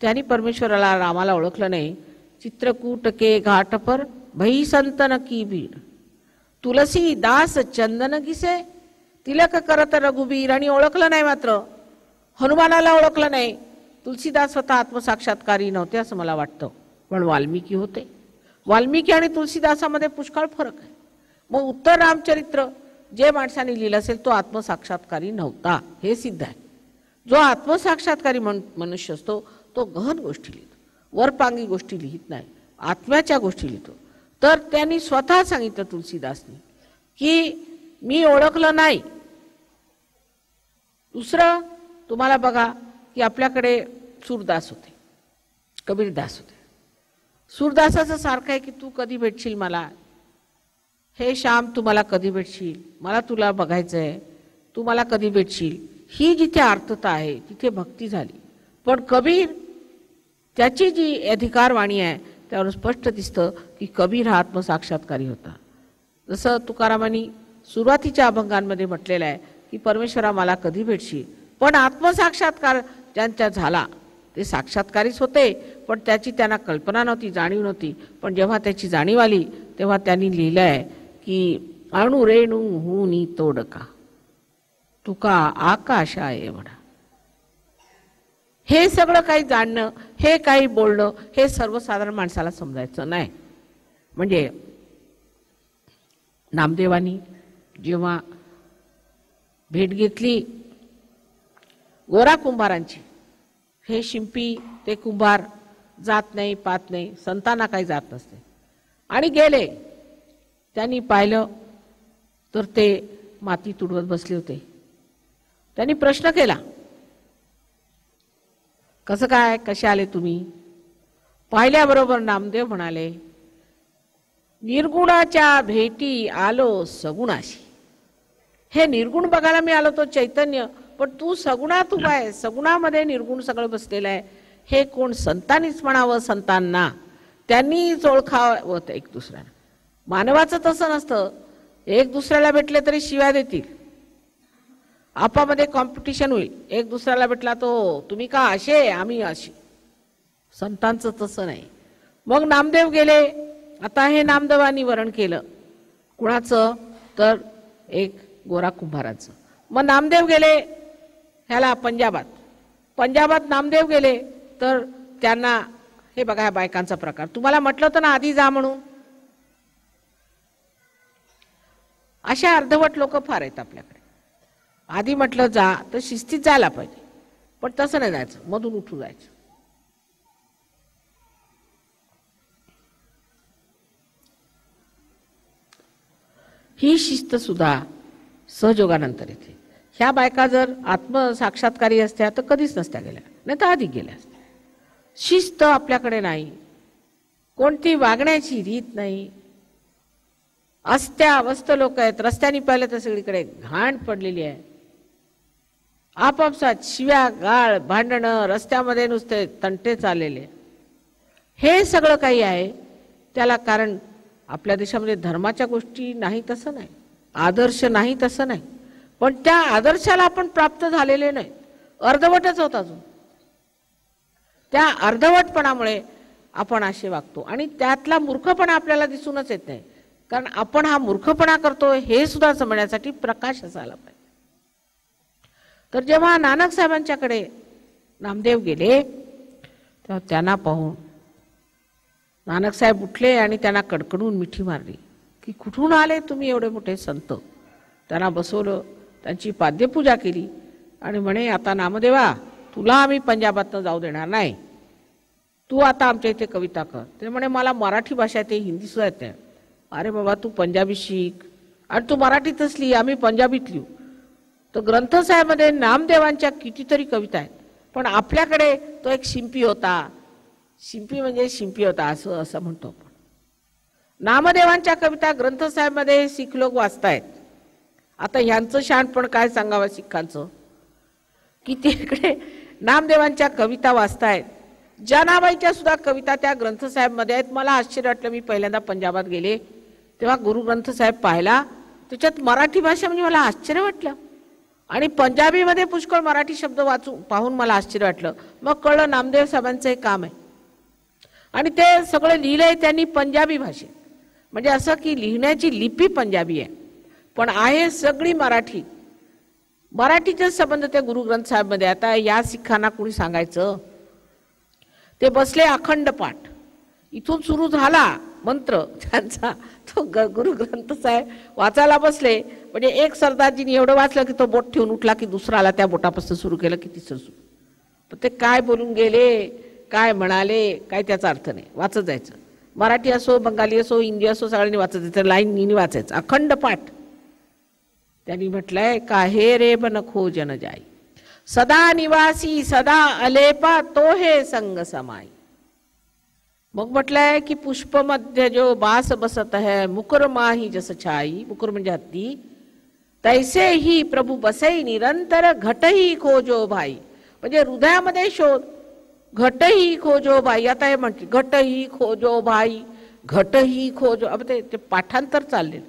त्यांनी परमेश्वराला रामाला ओळखलं नाही. चित्रकूट के घाट पर भई संतन की भीड, तुलसी दास चंदन किसे तिलक करत रघुबीर. आणि ओळखलं नाही, मात्र हनुमानाला ओळखलं नाही. तुलसीदास स्वतः आत्मसाक्षात्कारी नव्हते असं मला वाटतं, पण वाल्मिकी होते. वाल्मिकी आणि तुलसीदासामध्ये पुष्कळ फरक आहे. मग उत्तर रामचरित्र जे माणसाने लिहिलं असेल तो आत्मसाक्षात्कारी नव्हता हे सिद्ध आहे. जो आत्मसाक्षात्कारी मनुष्य असतो तो गहन गोष्टी लिहितो, वरपांगी गोष्टी लिहित नाही, आत्म्याच्या गोष्टी लिहितो. तर त्यांनी स्वतः सांगितलं तुलसीदासनी की मी ओळखलं नाही. दुसरं तुम्हाला बघा की आपल्याकडे सूरदास होते, कबीरदास होते. सूरदासाचं सारखं आहे की तू कधी भेटशील मला, हे श्याम तू मला कधी भेटशील, मला तुला बघायचं आहे, तू मला कधी भेटशील. ही जिथे आर्तता आहे तिथे भक्ती झाली. पण कबीर त्याची जी अधिकारवाणी आहे त्यावर स्पष्ट दिसतं की कबीर हा आत्मसाक्षात्कारी होता. जसं तुकारामांनी सुरुवातीच्या अभंगांमध्ये म्हटलेलं आहे की परमेश्वरा मला कधी भेटशील. पण आत्मसाक्षात्कार ज्यांच्या झाला ते साक्षात्कारीच होते, पण त्याची त्यांना कल्पना नव्हती, जाणीव नव्हती. पण जेव्हा त्याची जाणीव आली तेव्हा त्यांनी लिहिलं आहे की अणुरेणू हुनी तोडका तुका आकाशा एवढा. हे सगळं काही जाणणं, हे काही बोलणं, हे सर्वसाधारण माणसाला समजायचं नाही. म्हणजे नामदेवानी जेव्हा भेट घेतली गोरा कुंभारांची, हे शिंपी ते कुंभार जात नाही, पात नाही, संतांना काही जात नसते, आणि गेले. त्यांनी पाहिलं तर ते माती तुडवत बसले होते. त्यांनी प्रश्न केला, कसं काय, कसे आले तुम्ही? पाहिल्याबरोबर नामदेव म्हणाले, निर्गुणाच्या भेटी आलो सगुणाशी. हे निर्गुण बघायला मी आलो तो चैतन्य, पण तू सगुणात उभा आहे, सगुणामध्ये निर्गुण सगळं बसलेलं आहे. हे कोण संतांनीच म्हणावं, संतांना त्यांनीच ओळखावं एक दुसऱ्याला. मानवाचं तसं नसतं, एक दुसऱ्याला भेटले तरी शिव्या देतील, आपामध्ये कॉम्पिटिशन होईल. एक दुसऱ्याला भेटला तो तुम्ही का असे, आम्ही असे. संतांचं तसं नाही. मग नामदेव गेले. आता हे नामदेवांनी वरण केलं कुणाचं, तर एक गोरा कुंभाराचं. मग नामदेव गेले ह्याला पंजाबात नामदेव गेले तर त्यांना हे बघा ह्या बायकांचा प्रकार. तुम्हाला म्हटलं होतं ना आधी जा म्हणून. अशा अर्धवट लोक फार आहेत आपल्याकडे. आधी म्हटलं जा तर शिस्तीत जायला पाहिजे, पण तसं नाही जायचं, मधून उठून जायचं. ही शिस्त सुद्धा सहयोगानंतर येते. ह्या बायका जर आत्मसाक्षात्कारी असत्या तर कधीच नसत्या गेल्या, नाही तर आधी गेल्या असत्या. शिस्त आपल्याकडे नाही, कोणती वागण्याची रीत नाही. अस्त्यावस्थ लोक आहेत. रस्त्याने पाहिलं तर सगळीकडे घाण पडलेली आहे. आपापसात शिव्या गाळ भांडणं, रस्त्यामध्ये नुसते तंटे चाललेले. हे सगळं काही आहे त्याला कारण आपल्या देशामध्ये धर्माच्या गोष्टी नाही तसं नाही, आदर्श नाही तसं नाही, पण त्या आदर्शाला आपण प्राप्त झालेले नाही, अर्धवटच होत अजून. त्या अर्धवटपणामुळे आपण असे वागतो आणि त्यातला मूर्खपणा आपल्याला दिसूनच येत नाही. कारण आपण हा मूर्खपणा करतो हे सुद्धा समजण्यासाठी प्रकाश असायला पाहिजे. तर जेव्हा नानक साहेबांच्याकडे नामदेव गेले तेव्हा त्यांना पाहून नानक साहेब उठले आणि त्यांना कडकडून मिठी मारली की कुठून आले तुम्ही एवढे मोठे संत. त्यांना बसवलं, त्यांची पाद्यपूजा केली आणि म्हणे आता नामदेवा तुला आम्ही पंजाबातनं जाऊ देणार नाही, तू आता आमच्या इथे कविता कर. ते म्हणे मला मराठी भाषा येते, हिंदी सुद्धा येते. अरे बाबा तू पंजाबी शिक, आणि तू मराठीतच लिही, आम्ही पंजाबीत लिहू. तर ग्रंथसाहेबमध्ये नामदेवांच्या कितीतरी कविता आहेत, पण आपल्याकडे तो एक शिंपी होता. शिंपी म्हणजे शिंपी होता असं म्हणतो आपण. नामदेवांच्या कविता ग्रंथसाहेबमध्ये शीख लोक वाचतायत. आता ह्यांचं शहाणपण काय सांगावं शिखांचं, किती इकडे नामदेवांच्या कविता वाचतायत. जनाबाईच्या सुद्धा कविता त्या ग्रंथसाहेबमध्ये आहेत. मला आश्चर्य वाटलं, मी पहिल्यांदा पंजाबात गेले तेव्हा गुरु ग्रंथसाहेब पाहिला, त्याच्यात मराठी भाषा म्हणजे मला आश्चर्य वाटलं. आणि पंजाबीमध्ये पुष्कळ मराठी शब्द वाचून पाहून मला आश्चर्य वाटलं. मग कळलं नामदेव साहेबांचं हे काम आहे. आणि ते सगळं लिहिलंय त्यांनी पंजाबी भाषेत, म्हणजे असं की लिहिण्याची लिपी पंजाबी आहे पण आहे सगळी मराठी. मराठीचे संबंध ते गुरु ग्रंथ साहेब मध्ये. आता या सिखांना कोणी सांगायचं, ते बसले अखंड पाठ. इथून सुरू झाला मंत्र त्यांचा तो गुरुग्रंथच आहे. वाचायला बसले म्हणजे एक सरदारजीने एवढं वाचलं की तो बोट ठेवून उठला की दुसरा आला, त्या बोटापासून सुरू केलं की तिसरं सुरू. पण ते काय बोलून गेले, काय म्हणाले, काय त्याचा अर्थ नाही. वाचत जायचं. मराठी असो, बंगाली असो, हिंदी असो, सगळ्यांनी वाचत जायचं. लाईन वाचायचं, अखंड पाठ. त्यांनी म्हटलंय का हे रे बन खो जन जाई, सदा निवासी सदा अलेपा तो हे संग समाई. मग म्हटलंय की पुष्प मध्य जो बास बसत है, मुकुर माही जस छाई. मुकुर म्हणजे हत्ती. तैसे ही प्रभू बसई निरंतर, घटही खोजो भाई. म्हणजे हृदयामध्ये शोध, घटही खोजो भाई. आता हे म्हणते घटही खोजो भाई, घटही खोजो. अब ते पाठांतर चालले.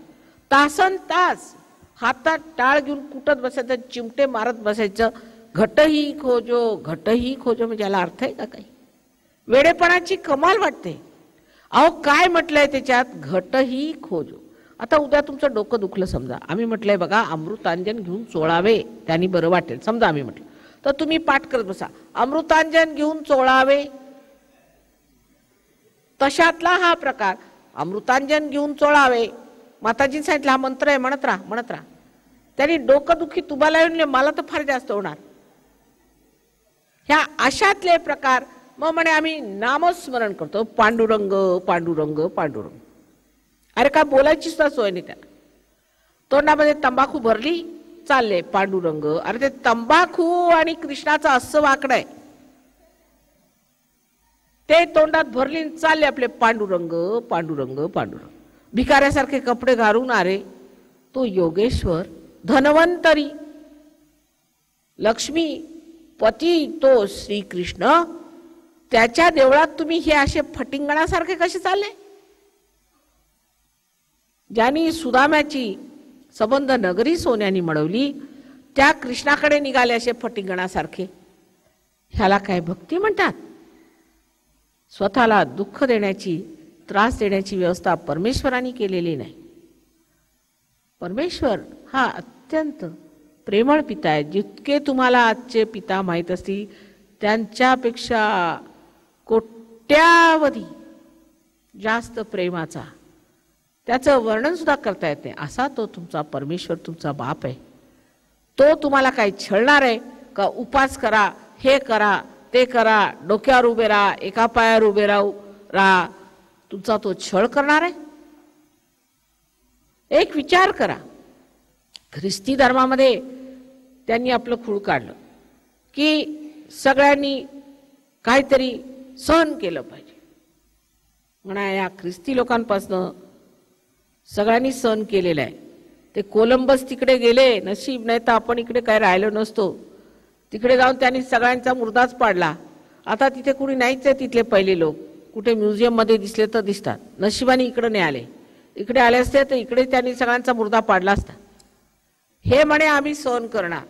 तासन तास हातात टाळ घेऊन कुटत बसायचं, चिमटे मारत बसायचं. घटही खोजो, घटही खोजो म्हणजे याला अर्थ आहे का काही? वेडेपणाची कमाल वाटते. अहो काय म्हटलंय त्याच्यात, घटही खोजो. आता उद्या तुमचं डोकं दुखलं समजा, आम्ही म्हटलंय बघा अमृतांजन घेऊन चोळावे त्यांनी बरं वाटेल, समजा आम्ही म्हटलं, तर तुम्ही पाठ करत बसा अमृतांजन घेऊन चोळावे. तशातला हा प्रकार, अमृतांजन घेऊन चोळावे. माताजींनी सांगितलं हा मंत्र आहे, म्हणत राहा म्हणत राहा. त्यांनी डोकं दुखी तुम्हाला येऊन मला तर फार जास्त होणार. ह्या अशातले प्रकार. मग म्हणे आम्ही नामस्मरण करतो, पांडुरंग पांडुरंग पांडुरंग. अरे काय बोलायची सुद्धा सोय नाही त्याला. तोंडामध्ये तंबाखू भरली, चालले पांडुरंग. अरे ते तंबाखू आणि कृष्णाचं असं वाकडं आहे, ते तोंडात भरली चालले आपले पांडुरंग पांडुरंग पांडुरंग. भिकाऱ्यासारखे कपडे घालून. अरे तो योगेश्वर धनवंतरी लक्ष्मी पती तो श्रीकृष्ण, त्याच्या देवळात तुम्ही हे असे फटिंगणासारखे कसे चालले? ज्यांनी सुदाम्याची संबंध नगरी सोन्यानी मिळवली, त्या कृष्णाकडे निघाले असे फटिंगणासारखे. ह्याला काय भक्ती म्हणतात? स्वतःला दुःख देण्याची, त्रास देण्याची व्यवस्था परमेश्वरांनी केलेली नाही. परमेश्वर हा अत्यंत प्रेमळ पिता आहे. जितके तुम्हाला आजचे पिता माहीत असतील त्यांच्यापेक्षा कोट्यावधी जास्त प्रेमाचा, त्याचं वर्णन सुद्धा करता येते असा तो तुमचा परमेश्वर, तुमचा बाप आहे. तो तुम्हाला काय छळणार आहे का? उपास करा, हे करा, ते करा, डोक्यावर उभे राहा, एका पायावर उभे राहा, तुमचा तो छळ करणार आहे? एक विचार करा. ख्रिस्ती धर्मामध्ये त्यांनी आपलं खूळ काढलं की सगळ्यांनी काहीतरी सहन केलं पाहिजे. म्हणा या ख्रिस्ती लोकांपासनं सगळ्यांनी सहन केलेलं आहे. ते कोलंबस तिकडे गेले, नशीब नाही तर आपण इकडे काय राहिलो नसतो. तिकडे जाऊन त्यांनी सगळ्यांचा मुर्दाच पाडला. आता तिथे कुणी नाहीच आहे तिथले पहिले लोक. कुठे म्युझियम मध्ये दिसले तर दिसतात. नशिबाने इकडे नाही आले. इकडे आले असते तर इकडे त्यांनी सगळ्यांचा मुर्दा पाडला असता. हे म्हणे आम्ही सहन करणार.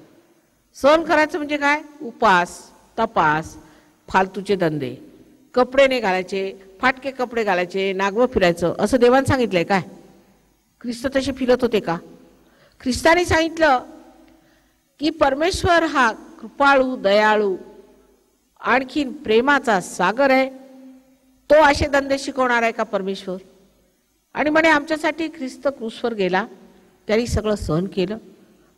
सहन करायचं म्हणजे काय? उपास, तपास, फालतूचे धंदे, कपडे नाही घालायचे, फाटके कपडे घालायचे, नागवं फिरायचं, असं देवाने सांगितलंय काय? ख्रिस्त तसे फिरत होते का? ख्रिस्ताने सांगितलं की परमेश्वर हा कृपाळू, दयाळू, आणखीन प्रेमाचा सागर आहे. तो असे धंदे शिकवणार आहे का परमेश्वर? आणि म्हणे आमच्यासाठी ख्रिस्त क्रूसवर गेला, त्यांनी सगळं सहन केलं.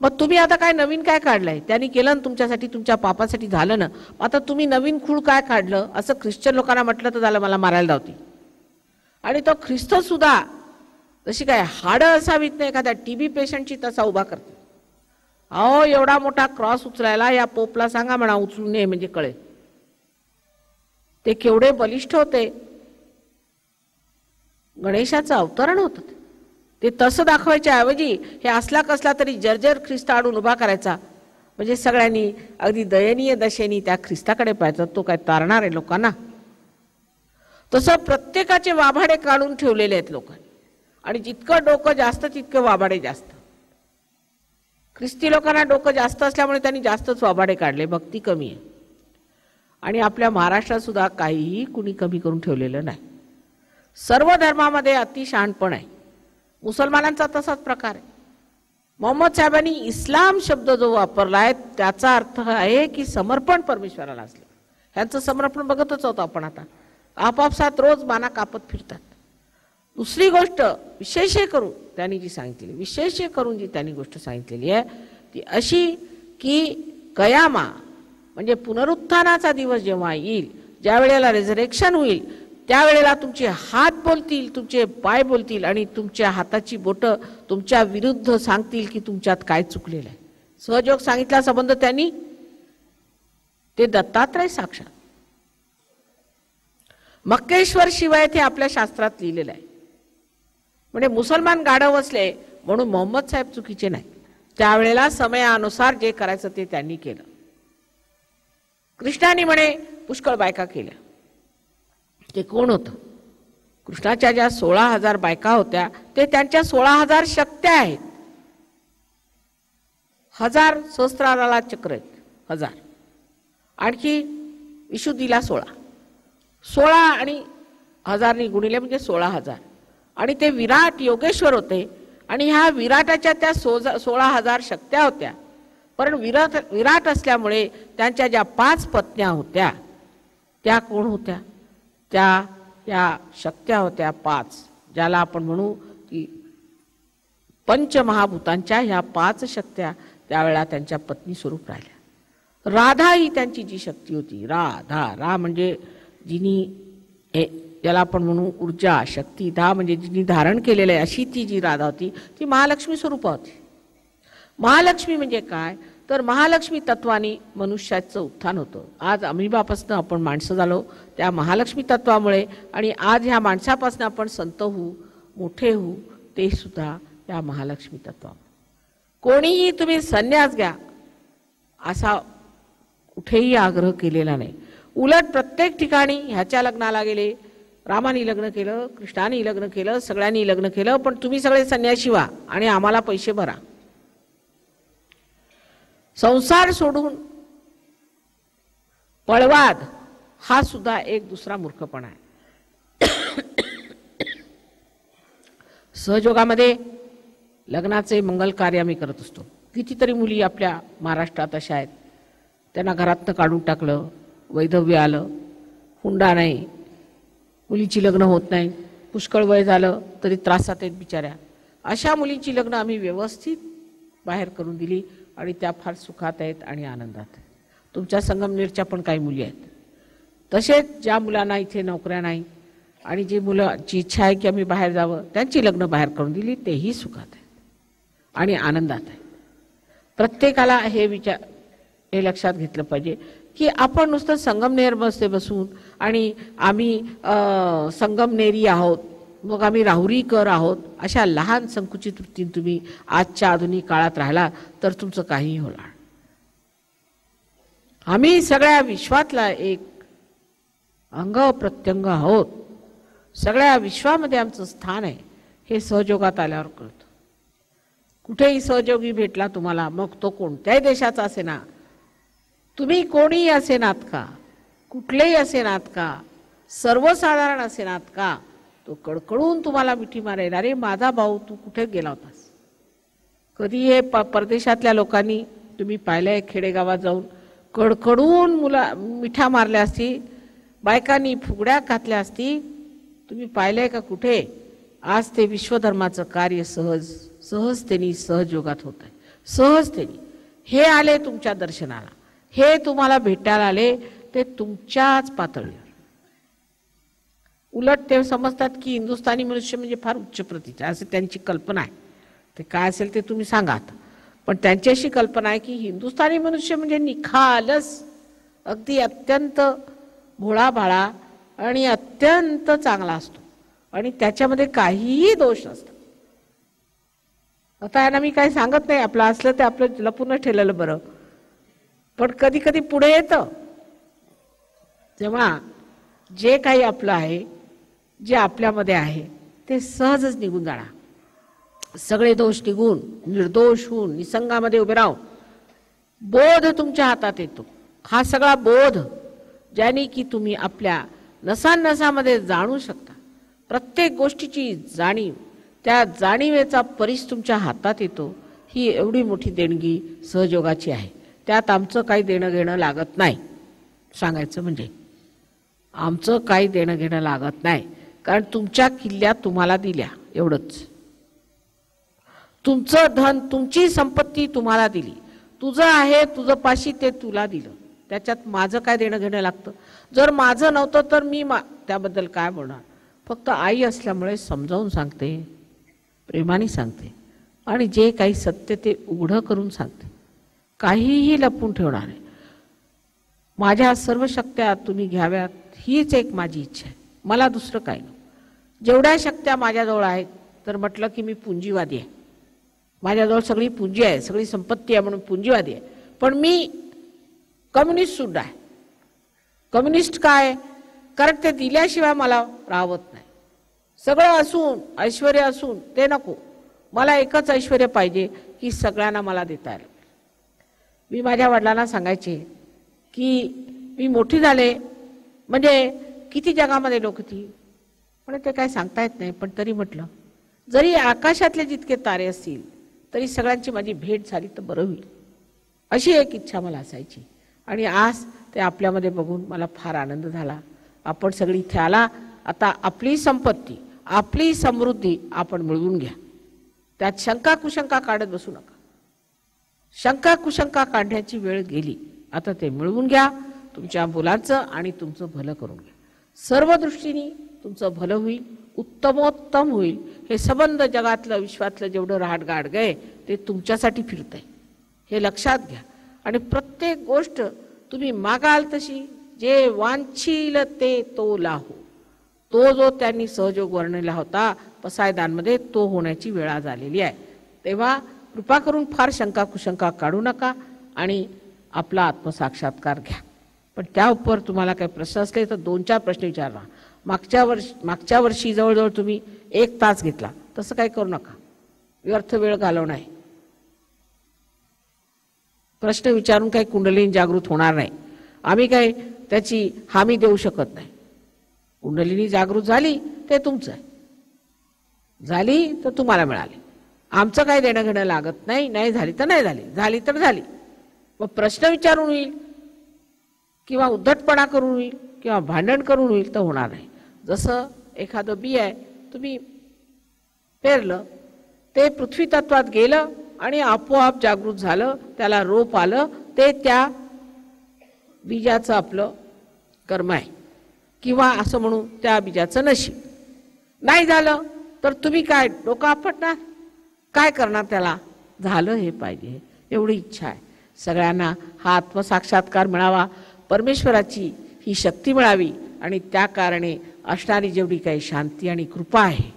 मग तुम्ही आता काय नवीन काय काढलंय? त्यांनी केलं ना तुमच्यासाठी, तुमच्या पापासाठी झालं ना. आता तुम्ही नवीन खूळ काय काढलं? असं ख्रिश्चन लोकांना म्हटलं तर झालं मला मारायला धावती. आणि तो ख्रिस्त सुद्धा जशी काय हाडं असावीत नाही एखाद्या टीबी पेशंटची तसा उभा करते. अहो एवढा मोठा क्रॉस उचलायला या पोपला सांगा म्हणा उचलून नये म्हणजे कळे. ते केवढे बलिष्ठ होते. गणेशाचं अवतरण होतं ते. तसं दाखवायच्या ऐवजी हे असला कसला तरी जर्जर ख्रिस्त आणून उभा करायचा. म्हणजे सगळ्यांनी अगदी दयनीय दशेनी त्या ख्रिस्ताकडे पाहायचं. तो काय तारणार आहे लोकांना? तसं प्रत्येकाचे वाभाडे काढून ठेवलेले आहेत लोकांनी. आणि जितकं डोकं जास्त तितकं वाभाडे जास्त. ख्रिस्ती लोकांना डोकं जास्त असल्यामुळे त्यांनी जास्तच वाभाडे काढले. भक्ती कमी आहे. आणि आपल्या महाराष्ट्रात सुद्धा काहीही कुणी कमी करून ठेवलेलं नाही. सर्व धर्मामध्ये अतिशहाणपण आहे. मुसलमानांचा तसाच प्रकार आहे. मोहम्मद साहेबांनी इस्लाम शब्द जो वापरलाय त्याचा अर्थ आहे की समर्पण परमेश्वराला असलं. ह्यांचं समर्पण बघतच होतं आपण. आता आपापसात रोज माना कापत फिरतात. दुसरी गोष्ट विशेष करून त्यांनी जी सांगितली, विशेष करून जी त्यांनी गोष्ट सांगितलेली आहे ती अशी की कयामा म्हणजे पुनरुत्थानाचा दिवस जेव्हा येईल, ज्या वेळेला रिझरेक्शन होईल, त्यावेळेला तुमचे हात बोलतील, तुमचे पाय बोलतील आणि तुमच्या हाताची बोटं तुमच्या विरुद्ध सांगतील की तुमच्यात काय चुकलेलं आहे. सहजयोग सांगितला संबंध त्यांनी, ते दत्तात्रय साक्षात मक्केश्वर शिवाय ते आपल्या शास्त्रात लिहिलेलं आहे. म्हणजे मुसलमान गाढव असले म्हणून मोहम्मद साहेब चुकीचे नाही, त्यावेळेला समयानुसार जे करायचं ते त्यांनी केलं. कृष्णाने म्हणे पुष्कळ बायका केल्या, ते कोण होतं? कृष्णाच्या ज्या 16,000 बायका होत्या ते त्यांच्या 16,000 शक्त्या आहेत. 1000 सहस्त्राराला चक्र आहेत, 1000 आणखी विशुद्धीला 16 आणि 1000 गुणिले म्हणजे 16,000 आणि ते विराट योगेश्वर होते. आणि ह्या विराटाच्या त्या 16,000 शक्त्या होत्या. पण विराट असल्यामुळे त्यांच्या ज्या 5 पत्न्या होत्या त्या कोण होत्या? त्या शक्त्या होत्या 5, ज्याला आपण म्हणू की पंचमहाभूतांच्या ह्या 5 शक्त्या त्यावेळेला त्यांच्या पत्नी स्वरूप राहिल्या. राधा ही त्यांची जी शक्ती होती, रा म्हणजे जिनी ज्याला आपण म्हणू ऊर्जा शक्ती, धा म्हणजे जिनी धारण केलेलं आहे अशी ती जी राधा होती ती महालक्ष्मी स्वरूप होती. महालक्ष्मी म्हणजे काय तर महालक्ष्मी तत्वानी मनुष्याचं उत्थान होतं. आज अमिबापासून आपण माणसं झालो त्या महालक्ष्मी तत्वामुळे, आणि आज ह्या माणसापासून आपण संत होऊ, मोठे होऊ, ते सुद्धा या महालक्ष्मी तत्वामुळे. कोणीही तुम्ही संन्यास घ्या असा कुठेही आग्रह केलेला नाही. उलट प्रत्येक ठिकाणी ह्याच्या लग्नाला गेले, रामाने लग्न केलं, कृष्णाने लग्न केलं, सगळ्यांनी लग्न केलं, पण तुम्ही सगळे संन्यासी व्हा आणि आम्हाला पैसे भरा. संसार सोडून पळवाद हा सुद्धा एक दुसरा मूर्खपणा आहे. सहयोगामध्ये लग्नाचे मंगल कार्य आम्ही करत असतो. कितीतरी मुली आपल्या महाराष्ट्रात अशा आहेत, त्यांना घरातनं काढून टाकलं, वैधव्य आलं, हुंडा नाही, मुलीची लग्न होत नाही, पुष्कळ वय झालं तरी त्रासात आहेत बिचाऱ्या. अशा मुलींची लग्न आम्ही व्यवस्थित बाहेर करून दिली आणि त्या फार सुखात आहेत आणि आनंदात आहेत. तुमच्या संगमनेरच्या पण काही मुली आहेत. तसेच ज्या मुलांना इथे नोकऱ्या नाही आणि जी मुलांची इच्छा आहे की आम्ही बाहेर जावं, त्यांची लग्न बाहेर करून दिली, तेही सुखात आहेत आणि आनंदात आहेत. प्रत्येकाला हे लक्षात घेतलं पाहिजे की आपण नुसतं संगमनेर बसून आणि आम्ही संगमनेरी आहोत, मग आम्ही राहुरीकर आहोत, अशा लहान संकुचित वृत्तीने तुम्ही आजच्या आधुनिक काळात राहिला तर तुमचं काहीही होणार. आम्ही सगळ्या विश्वातला एक अंग प्रत्यंग आहोत. सगळ्या विश्वामध्ये आमचं स्थान आहे हे सहयोगात आल्यावर कळतं. कुठेही सहयोगी भेटला तुम्हाला, मग तो कोणत्याही देशाचा असेना, तुम्ही कोणीही असेनात का, कुठलेही असेनात का, सर्वसाधारण असेनात का, तो कडकडून तुम्हाला मिठी मारेल, अरे माझा भाऊ तू कुठे गेला होतास. कधी हे परदेशातल्या लोकांनी तुम्ही पाहिलंय खेडेगावात जाऊन कडकडून मिठा मारल्या असती, बायकांनी फुगड्या घातल्या असती, तुम्ही पाहिलंय का कुठे. आज ते विश्वधर्माचं कार्य सहजतेने सहयोगात होत आहे. सहजतेने हे आले तुमच्या दर्शनाला, हे तुम्हाला भेटायला आले, ते तुमच्याच पातळीवर. उलट ते समजतात की हिंदुस्थानी मनुष्य म्हणजे फार उच्च प्रतीचा, असे त्यांची कल्पना आहे. ते काय असेल ते तुम्ही सांगा. पण त्यांची अशी कल्पना आहे की हिंदुस्थानी मनुष्य म्हणजे निखालस, अगदी अत्यंत भोळाभाळा आणि अत्यंत चांगला असतो आणि त्याच्यामध्ये काहीही दोष नसतो. आता यांना मी काही सांगत नाही, आपलं असलं ते आपलं लपूनच ठेवलेलं बरं. पण कधी कधी पुढे येतं तेव्हा जे काही आपलं आहे, जे आपल्यामध्ये आहे ते सहजच निघून जाणार. सगळे दोष निघून निर्दोष होऊन निसंगामध्ये उभे राहून बोध तुमच्या हातात येतो. हा सगळा बोध ज्याने की तुम्ही आपल्या नसानसामध्ये जाणू शकता. प्रत्येक गोष्टीची जाणीव, त्या जाणीवेचा परिस तुमच्या हातात येतो. ही एवढी मोठी देणगी सहयोगाची आहे. त्यात आमचं काही देणं घेणं लागत नाही. सांगायचं म्हणजे आमचं काही देणं घेणं लागत नाही, कारण तुमच्या किल्ल्या तुम्हाला दिल्या एवढंच. तुमचं धन, तुमची संपत्ती तुम्हाला दिली. तुझं आहे, तुझं पाशी ते तुला दिलं. त्याच्यात माझं काय देणं घेणं लागतं? जर माझं नव्हतं तर मी त्याबद्दल काय बोलणार? फक्त आई असल्यामुळे समजावून सांगते, प्रेमाने सांगते आणि जे काही सत्य ते उघडं करून सांगते. काहीही लपवून ठेवणार नाही. माझ्या सर्व शक्त्या तुम्ही घ्याव्यात हीच एक माझी इच्छा आहे. मला दुसरं काही नाही. जेवढ्या शक्त्या माझ्याजवळ आहेत तर म्हटलं की मी पुंजीवादी आहे. माझ्याजवळ सगळी पुंजी आहे, सगळी संपत्ती आहे म्हणून पुंजीवादी आहे. पण मी कम्युनिस्ट सुद्धा आहे. कम्युनिस्ट काय? कारण ते दिल्याशिवाय मला राहत नाही. सगळं असून, ऐश्वर्य असून ते नको. मला एकच ऐश्वर्य पाहिजे की सगळ्यांना मला देता येईल. मी माझ्या वडिलांना सांगायचे की मी मोठी झाले म्हणजे किती जगामध्ये लोक होती पण ते काय सांगता येत नाही. पण तरी म्हटलं जरी आकाशातले जितके तारे असतील तरी सगळ्यांची माझी भेट झाली तर बरं होईल, अशी एक इच्छा मला असायची. आणि आज ते आपल्यामध्ये बघून मला फार आनंद झाला. आपण सगळी इथे आला. आता आपली संपत्ती, आपली समृद्धी आपण मिळवून घ्या. त्यात शंका कुशंका काढत बसू नका. शंका कुशंका काढण्याची वेळ गेली. आता ते मिळवून घ्या. तुमच्या मुलांचं आणि तुमचं भलं करून घ्या. सर्व दृष्टीने तुमचं भलं होईल, उत्तमोत्तम होईल. हे संबंध जगातलं, विश्वातलं जेवढं राहटगाड गए ते तुमच्यासाठी फिरतंय हे लक्षात घ्या. आणि प्रत्येक गोष्ट तुम्ही मागाल तशी, जे वांछील ते तो लाहो, तो जो त्यांनी सहयोग वर्णिला होता पसायदानमध्ये, तो होण्याची वेळ झालेली आहे. तेव्हा कृपा करून फार शंका कुशंका काढू नका आणि आपला आत्मसाक्षात्कार घ्या. पण त्या उपर तुम्हाला काही प्रश्न असले तर 2-4 प्रश्न विचारा. मागच्या वर्षी जवळजवळ तुम्ही 1 तास घेतला, तसं काही करू नका. व्यर्थ वेळ घालवणं आहे. प्रश्न विचारून काही कुंडलिनी जागृत होणार नाही. आम्ही काही त्याची हमी देऊ शकत नाही. कुंडलिनी जागृत झाली ते तुमचं आहे, झाली तर तुम्हाला मिळाली. आमचं काही देणं घेणं लागत नाही. नाही झाली तर नाही झाली, झाली तर झाली. मग प्रश्न विचारून होईल किंवा उद्धटपणा करून होईल किंवा भांडण करून होईल तर होणार नाही. जसं एखादं बी आहे, तुम्ही पेरलं, ते पृथ्वी तत्वात गेलं आणि आपोआप जागृत झालं, त्याला रोप आलं, ते त्या बीजाचं आपलं कर्म आहे किंवा असं म्हणू त्या बीजाचं नशीब. नाही झालं तर तुम्ही काय डोकं आपटणार? काय करणार? त्याला झालं हे पाहिजे एवढी इच्छा आहे. सगळ्यांना हा आत्मसाक्षात्कार मिळावा, परमेश्वराची ही शक्ती मिळावी आणि त्या कारणे असणारी जेवढी काही शांती आणि कृपा आहे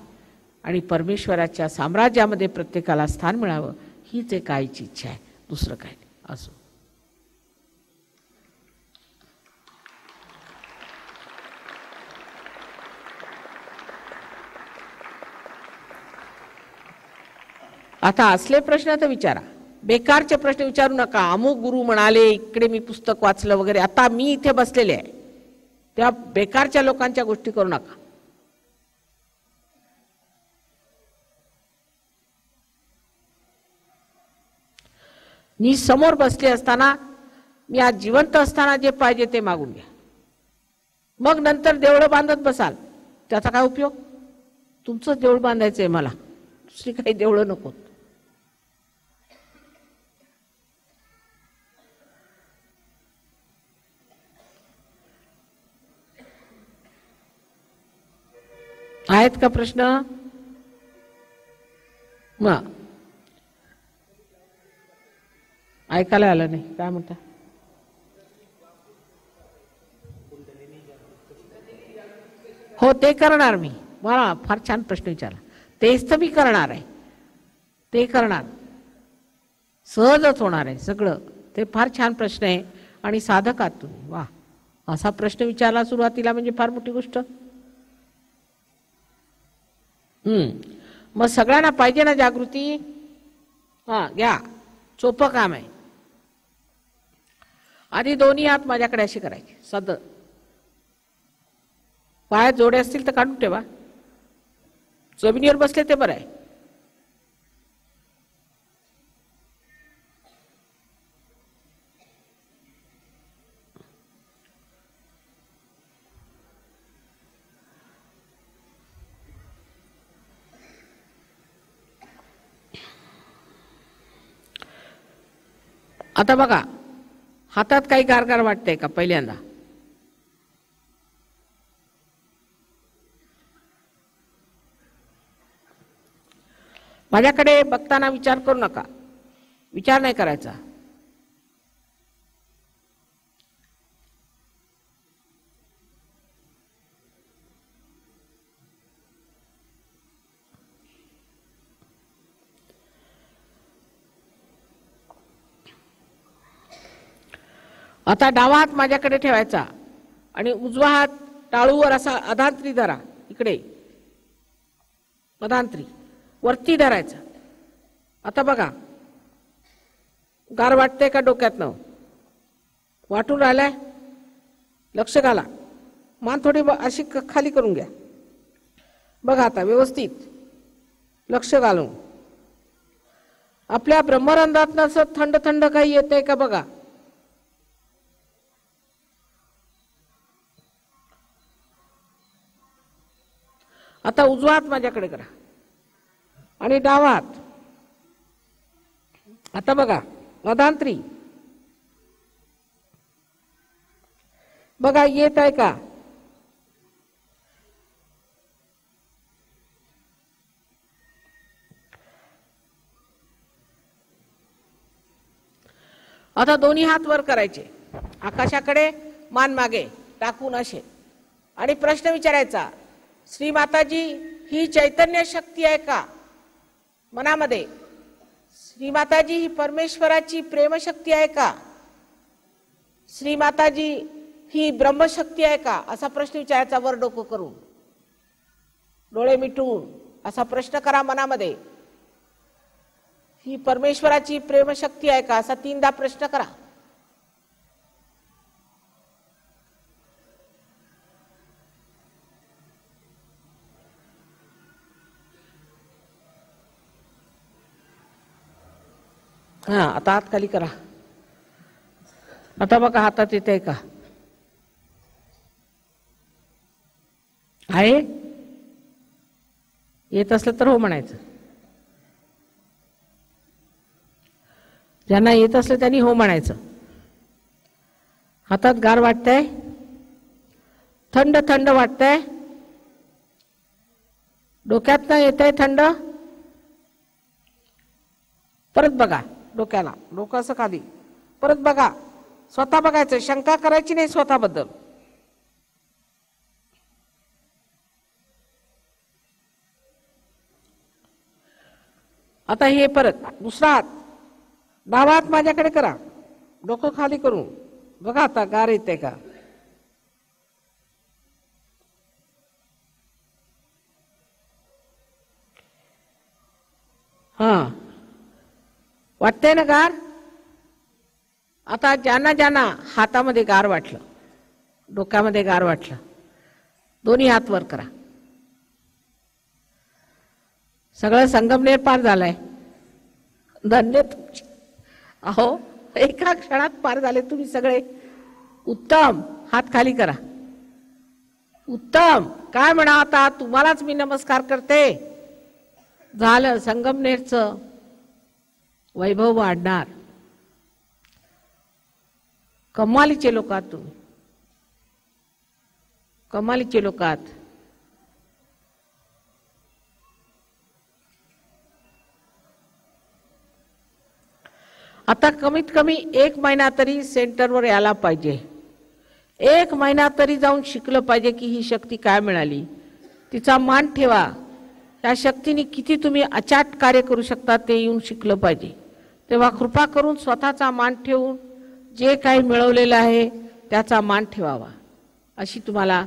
आणि परमेश्वराच्या साम्राज्यामध्ये प्रत्येकाला स्थान मिळावं, हीच एक आईची इच्छा आहे. दुसरं काही नाही. असो. आता असले प्रश्न तर विचारा. बेकारचे प्रश्न विचारू नका. अमुक गुरु म्हणाले, इकडे मी पुस्तक वाचलं वगैरे. आता मी इथे बसलेले आहे, त्या बेकारच्या लोकांच्या गोष्टी करू नका. मी समोर बसले असताना, मी आज जिवंत असताना जे पाहिजे ते मागून घ्या. मग नंतर देवळं बांधत बसाल, त्याचा काय उपयोग? तुमचं देऊळ बांधायचंय मला, दुसरी काही देवळं नको. आहेत का प्रश्न? मग ऐकायला आलं नाही. काय म्हणता? हो, ते करणार मी. मला फार छान प्रश्न विचारला. तेच तर मी करणार आहे. ते करणार, सहजच होणार आहे सगळं. ते फार छान प्रश्न आहे आणि साधक आहात तुम्ही. वा, असा प्रश्न विचारला सुरुवातीला म्हणजे फार मोठी गोष्ट. मग सगळ्यांना पाहिजे ना जागृती? हा, घ्या. सोपं काम आहे. आधी दोन्ही हात माझ्याकडे असे करायचे, सद. पायात जोडे असतील तर काढून ठेवा. जमिनीवर बसले ते बरं आहे. आता बघा, हातात काही गारगार वाटतंय का पहिल्यांदा? माझ्याकडे बघताना विचार करू नका, विचार नाही करायचा. आता डावा हात माझ्याकडे ठेवायचा आणि उजवा हात टाळूवर असा अधांत्री धरा, इकडे अधांत्री वरती धरायचा. आता बघा, गार वाटते का डोक्यातनं? वाटून राहिलाय? लक्ष घाला, मान थोडी अशी खाली करून घ्या. बघा आता व्यवस्थित लक्ष घालून आपल्या ब्रह्मरंध्रातनं असं थंड थंड काही येतंय का बघा. आता उजवा हात माझ्याकडे करा आणि डावा हात. आता बघा अधांत्री, बघा येत आहे का? आता दोन्ही हात वर करायचे आकाशाकडे, मान मागे टाकून असे, आणि प्रश्न विचारायचा, श्री माताजी ही चैतन्य शक्ती आहे का मनामध्ये? श्री माताजी ही परमेश्वराची प्रेमशक्ती आहे का? श्री माताजी ही ब्रह्मशक्ती आहे का? असा प्रश्न विचारायचा वर डोकं करून, डोळे मिटून असा प्रश्न करा मनामध्ये. ही परमेश्वराची प्रेमशक्ती आहे का असा 3दा प्रश्न करा. हा, आता हात खाली करा. आता बघा हातात येते का? आहे? येत असलं तर हो म्हणायचं. ज्यांना येत असलं त्यांनी हो म्हणायचं. हातात गार वाटतंय? थंड थंड वाटतंय? डोक्यातनं येतंय थंड? परत बघा डोक्याला, डोकं असं खाली, परत बघा, स्वतः बघायचं, शंका करायची नाही स्वतःबद्दल. आता हे परत दुसरा हात, डावा हात माझ्याकडे करा, डोकं खाली करून बघा आता गार येते का? हा, वाटतंय ना गार? आता ज्यांना ज्यांना हातामध्ये गार वाटलं, डोक्यामध्ये गार वाटलं, दोन्ही हात वर करा. सगळं संगमनेर पार झालाय. धन्य तुमचे. अहो, एका क्षणात पार झाले तुम्ही सगळे. उत्तम. हात खाली करा. उत्तम. काय म्हणा आता, तुम्हालाच मी नमस्कार करते. झालं, संगमनेरचं वैभव वाढणार. कमालीचे लोक आहात तुम्ही, कमालीचे लोक आहात. आता कमीत कमी 1 महिना तरी सेंटरवर यायला पाहिजे. 1 महिना तरी जाऊन शिकलं पाहिजे की ही शक्ती काय मिळाली. तिचा मान ठेवा. त्या शक्तीने किती तुम्ही अचाट कार्य करू शकता ते येऊन शिकलं पाहिजे. तेव्हा कृपा करून स्वतःचा मान ठेवून जे काही मिळवलेलं आहे त्याचा मान ठेवावा, अशी तुम्हाला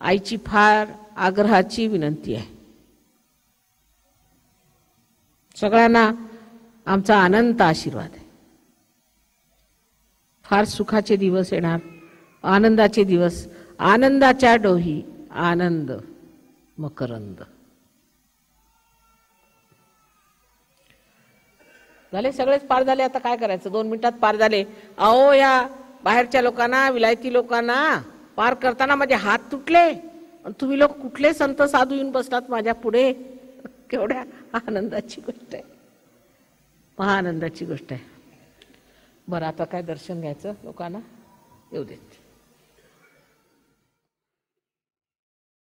आईची फार आग्रहाची विनंती आहे. सगळ्यांना आमचा अनंत आशीर्वाद आहे. फार सुखाचे दिवस येणार, आनंदाचे दिवस. आनंदाच्या डोही आनंद मकरंद. झाले, सगळेच पार झाले. आता काय करायचं? 2 मिनिटात पार झाले. अहो, या बाहेरच्या लोकांना, विलायती लोकांना पार करताना माझे हात तुटले. तुम्ही लोक कुठले संत साधू येऊन बसलात माझ्या पुढे. केवढ्या आनंदाची गोष्ट आहे, महाआनंदाची गोष्ट आहे. बरं, आता काय दर्शन घ्यायचं लोकांना? येऊ देत.